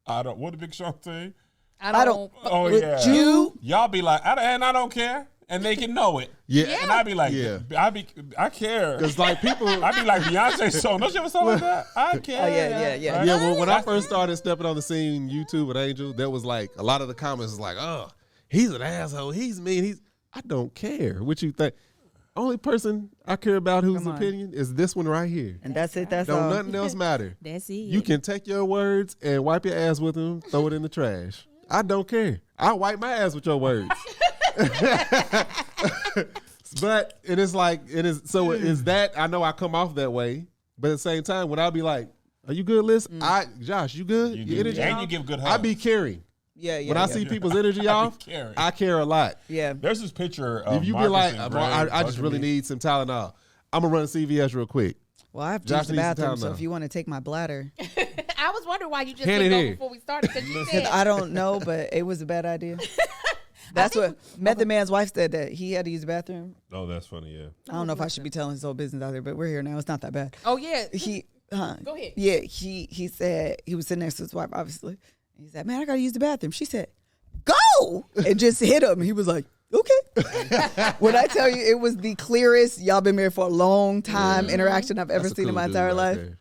What did Big Sean say? I don't. Oh with yeah. you. Y'all be like, I don't care, and they can know it. Yeah. And I be like, Yeah. I care. Because like people, I be like Beyonce's song. Don't you ever song like that? I care. Oh, yeah. yeah, well, when I first started stepping on the scene, YouTube with Angel, there was like a lot of the comments was like, "Oh, he's an asshole. He's mean. I don't care what you think. Only person I care about whose Come on. opinion is this one right here. And that's it. That's Don't all. nothing else matter. That's it. You can take your words and wipe your ass with them, throw it in the trash. I don't care. I wipe my ass with your words. But it is like is that I know I come off that way, but at the same time when I'll be like, "Are you good, Liz? Josh, you good? Your energy and off?" you give good I hugs. be caring. Yeah. When I see people's energy off, caring. I care a lot. Yeah. There's this picture of If you be Marcus like, and "Well, Greg I just bugging really me. need some Tylenol," I'm gonna run CVS real quick. Well, I have to Josh use the needs some bathroom, time so now. if you want to take my bladder. I was wondering why you just Hand didn't it go here. before we started because you said I don't know, but it was a bad idea. That's what Method Man's wife said, that he had to use the bathroom. Oh, that's funny. Yeah. I don't know if I should be telling his whole business out there, but we're here now. It's not that bad. Oh yeah. Go ahead. Yeah, he said he was sitting next to his wife, obviously. He said, "Man, I gotta use the bathroom." She said, "Go!" and just hit him. He was like, "Okay." When I tell you, it was the clearest. Y'all been married for a long time interaction I've ever That's a seen in cool my dude entire right life. there.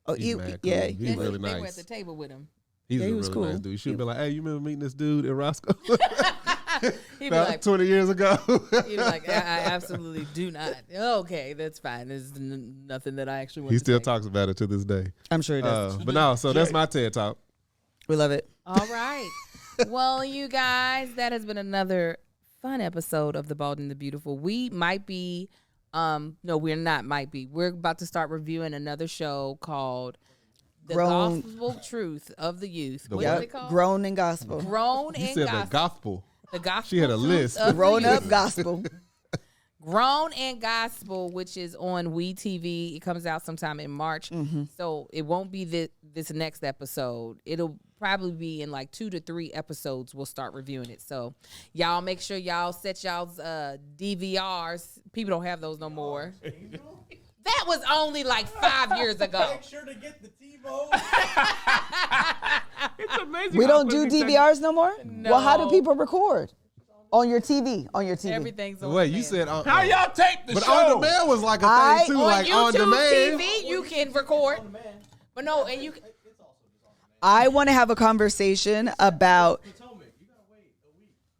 Oh, He's mad yeah. cool. He's really They were at nice. the table with him. He's Yeah, a he was really cool. nice dude. You should have been like, "Hey, you remember meeting this dude in Roscoe?" He'd be About like, 20 years ago. he'd be like, I absolutely do not. Okay, that's fine. There's nothing that I actually want He to still say. talks about it to this day. I'm sure he does. But no, so that's my TED Talk. We love it. All right. Well, you guys, that has been another fun episode of The Bald and the Beautiful. We might be, no, we're not might be. We're about to start reviewing another show called The Grown- Gospel Truth of the Youth. What Yep. is it called? Grown and gospel. Grown You and said the Gospel. gospel. The Gospel She had a Truth list. of the Grown Youth. up gospel. Grown and Gospel, which is on WeTV. It comes out sometime in March. So it won't be this next episode. It'll probably be in like 2 to 3 episodes. We'll start reviewing it. So y'all make sure y'all set y'all's DVRs. People don't have those no more. That was only like 5 years ago. Make sure to get the TiVo. It's amazing. We how don't do quick it DVRs no more? Well, how do No. people record? On your TV. On your TV. Everything's on Wait, demand. you said How y'all tape the but show? on demand was like a I- thing too, on like YouTube on demand. TV, you can record. But no, and you can. I want to have a conversation about.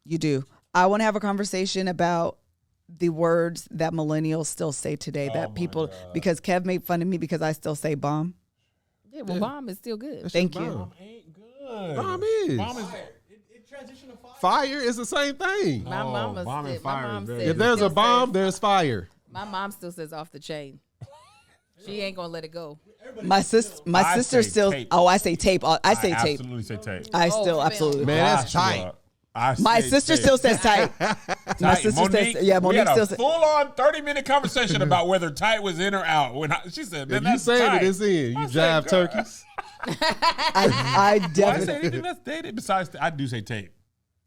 You do. I want to have a conversation about the words that millennials still say today. That people, because Kev made fun of me because I still say bomb. Yeah, well, bomb is still good. Thank Bomb. you. Ain't good. Bomb is. Bomb is. It transitioned to fire. Fire is the same thing. My mama bomb and said, fire my is mom very says, If there's a still bomb, says- there's fire. my mom still says off the chain. She ain't gonna let it go. My I sister say still. tape. Oh, I say tape. I say tape. Absolutely say tape. I still film. absolutely. Man, that's Joshua, tight. I My say sister tape. still says tight. My Tight. sister Monique, says, yeah, we Monique had still a says. full-on 30-minute conversation about whether tight was in or out. She said, "Man, If you that's saying tight." it, it's in. I You said, jive "Girl." turkeys. I Well, I say definitely. anything that's dated besides I do say tape.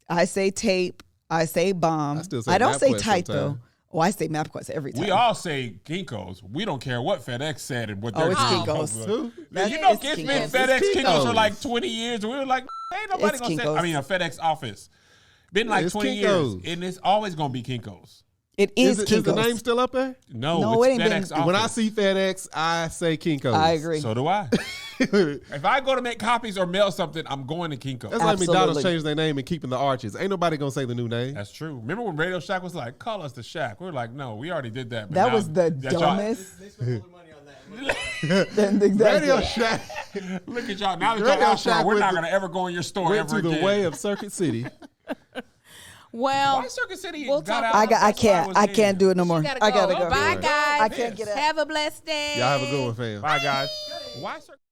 I say tape. I say bomb. I still say don't say MapQuest tight sometimes. though. Oh, I say MapQuest every time. We all say Kinko's. We don't care what FedEx said and what Oh, they're it's doing. Kinko's. Who? Man, you That know, is it's been Kinko's. FedEx It's Kinko's for Kinko's. like 20 years. And we were like, ain't nobody It's going to say, Kinko's. I mean, a FedEx office. Been like it's 20 Kinko's. years. And it's always going to be Kinko's. It is Is the Kinko's. name still up there? No, it's it ain't been- FedEx office. When I see FedEx, I say Kinko's. I agree. So do I. If I go to make copies or mail something, I'm going to Kinko's. That's like McDonald's Absolutely. changed their name and keeping the arches. Ain't nobody gonna say the new name. That's true. Remember when Radio Shack was like, call us the Shack? We were like, no, we already did that. But That now was the that y'all- dumbest. They spent all their money on that. Then exactly. Radio Shack Look at y'all. Now that Radio y'all out there, Shack we're went not to- going to ever go in your store went ever to the again. way of Circuit City. Well, Why Circuit City We'll got talk out? about- I can't do it no more. gotta I go. gotta go. Bye, guys. I can't get up. Have a blessed day. Y'all have a good one, fam. Bye, guys. Why Circuit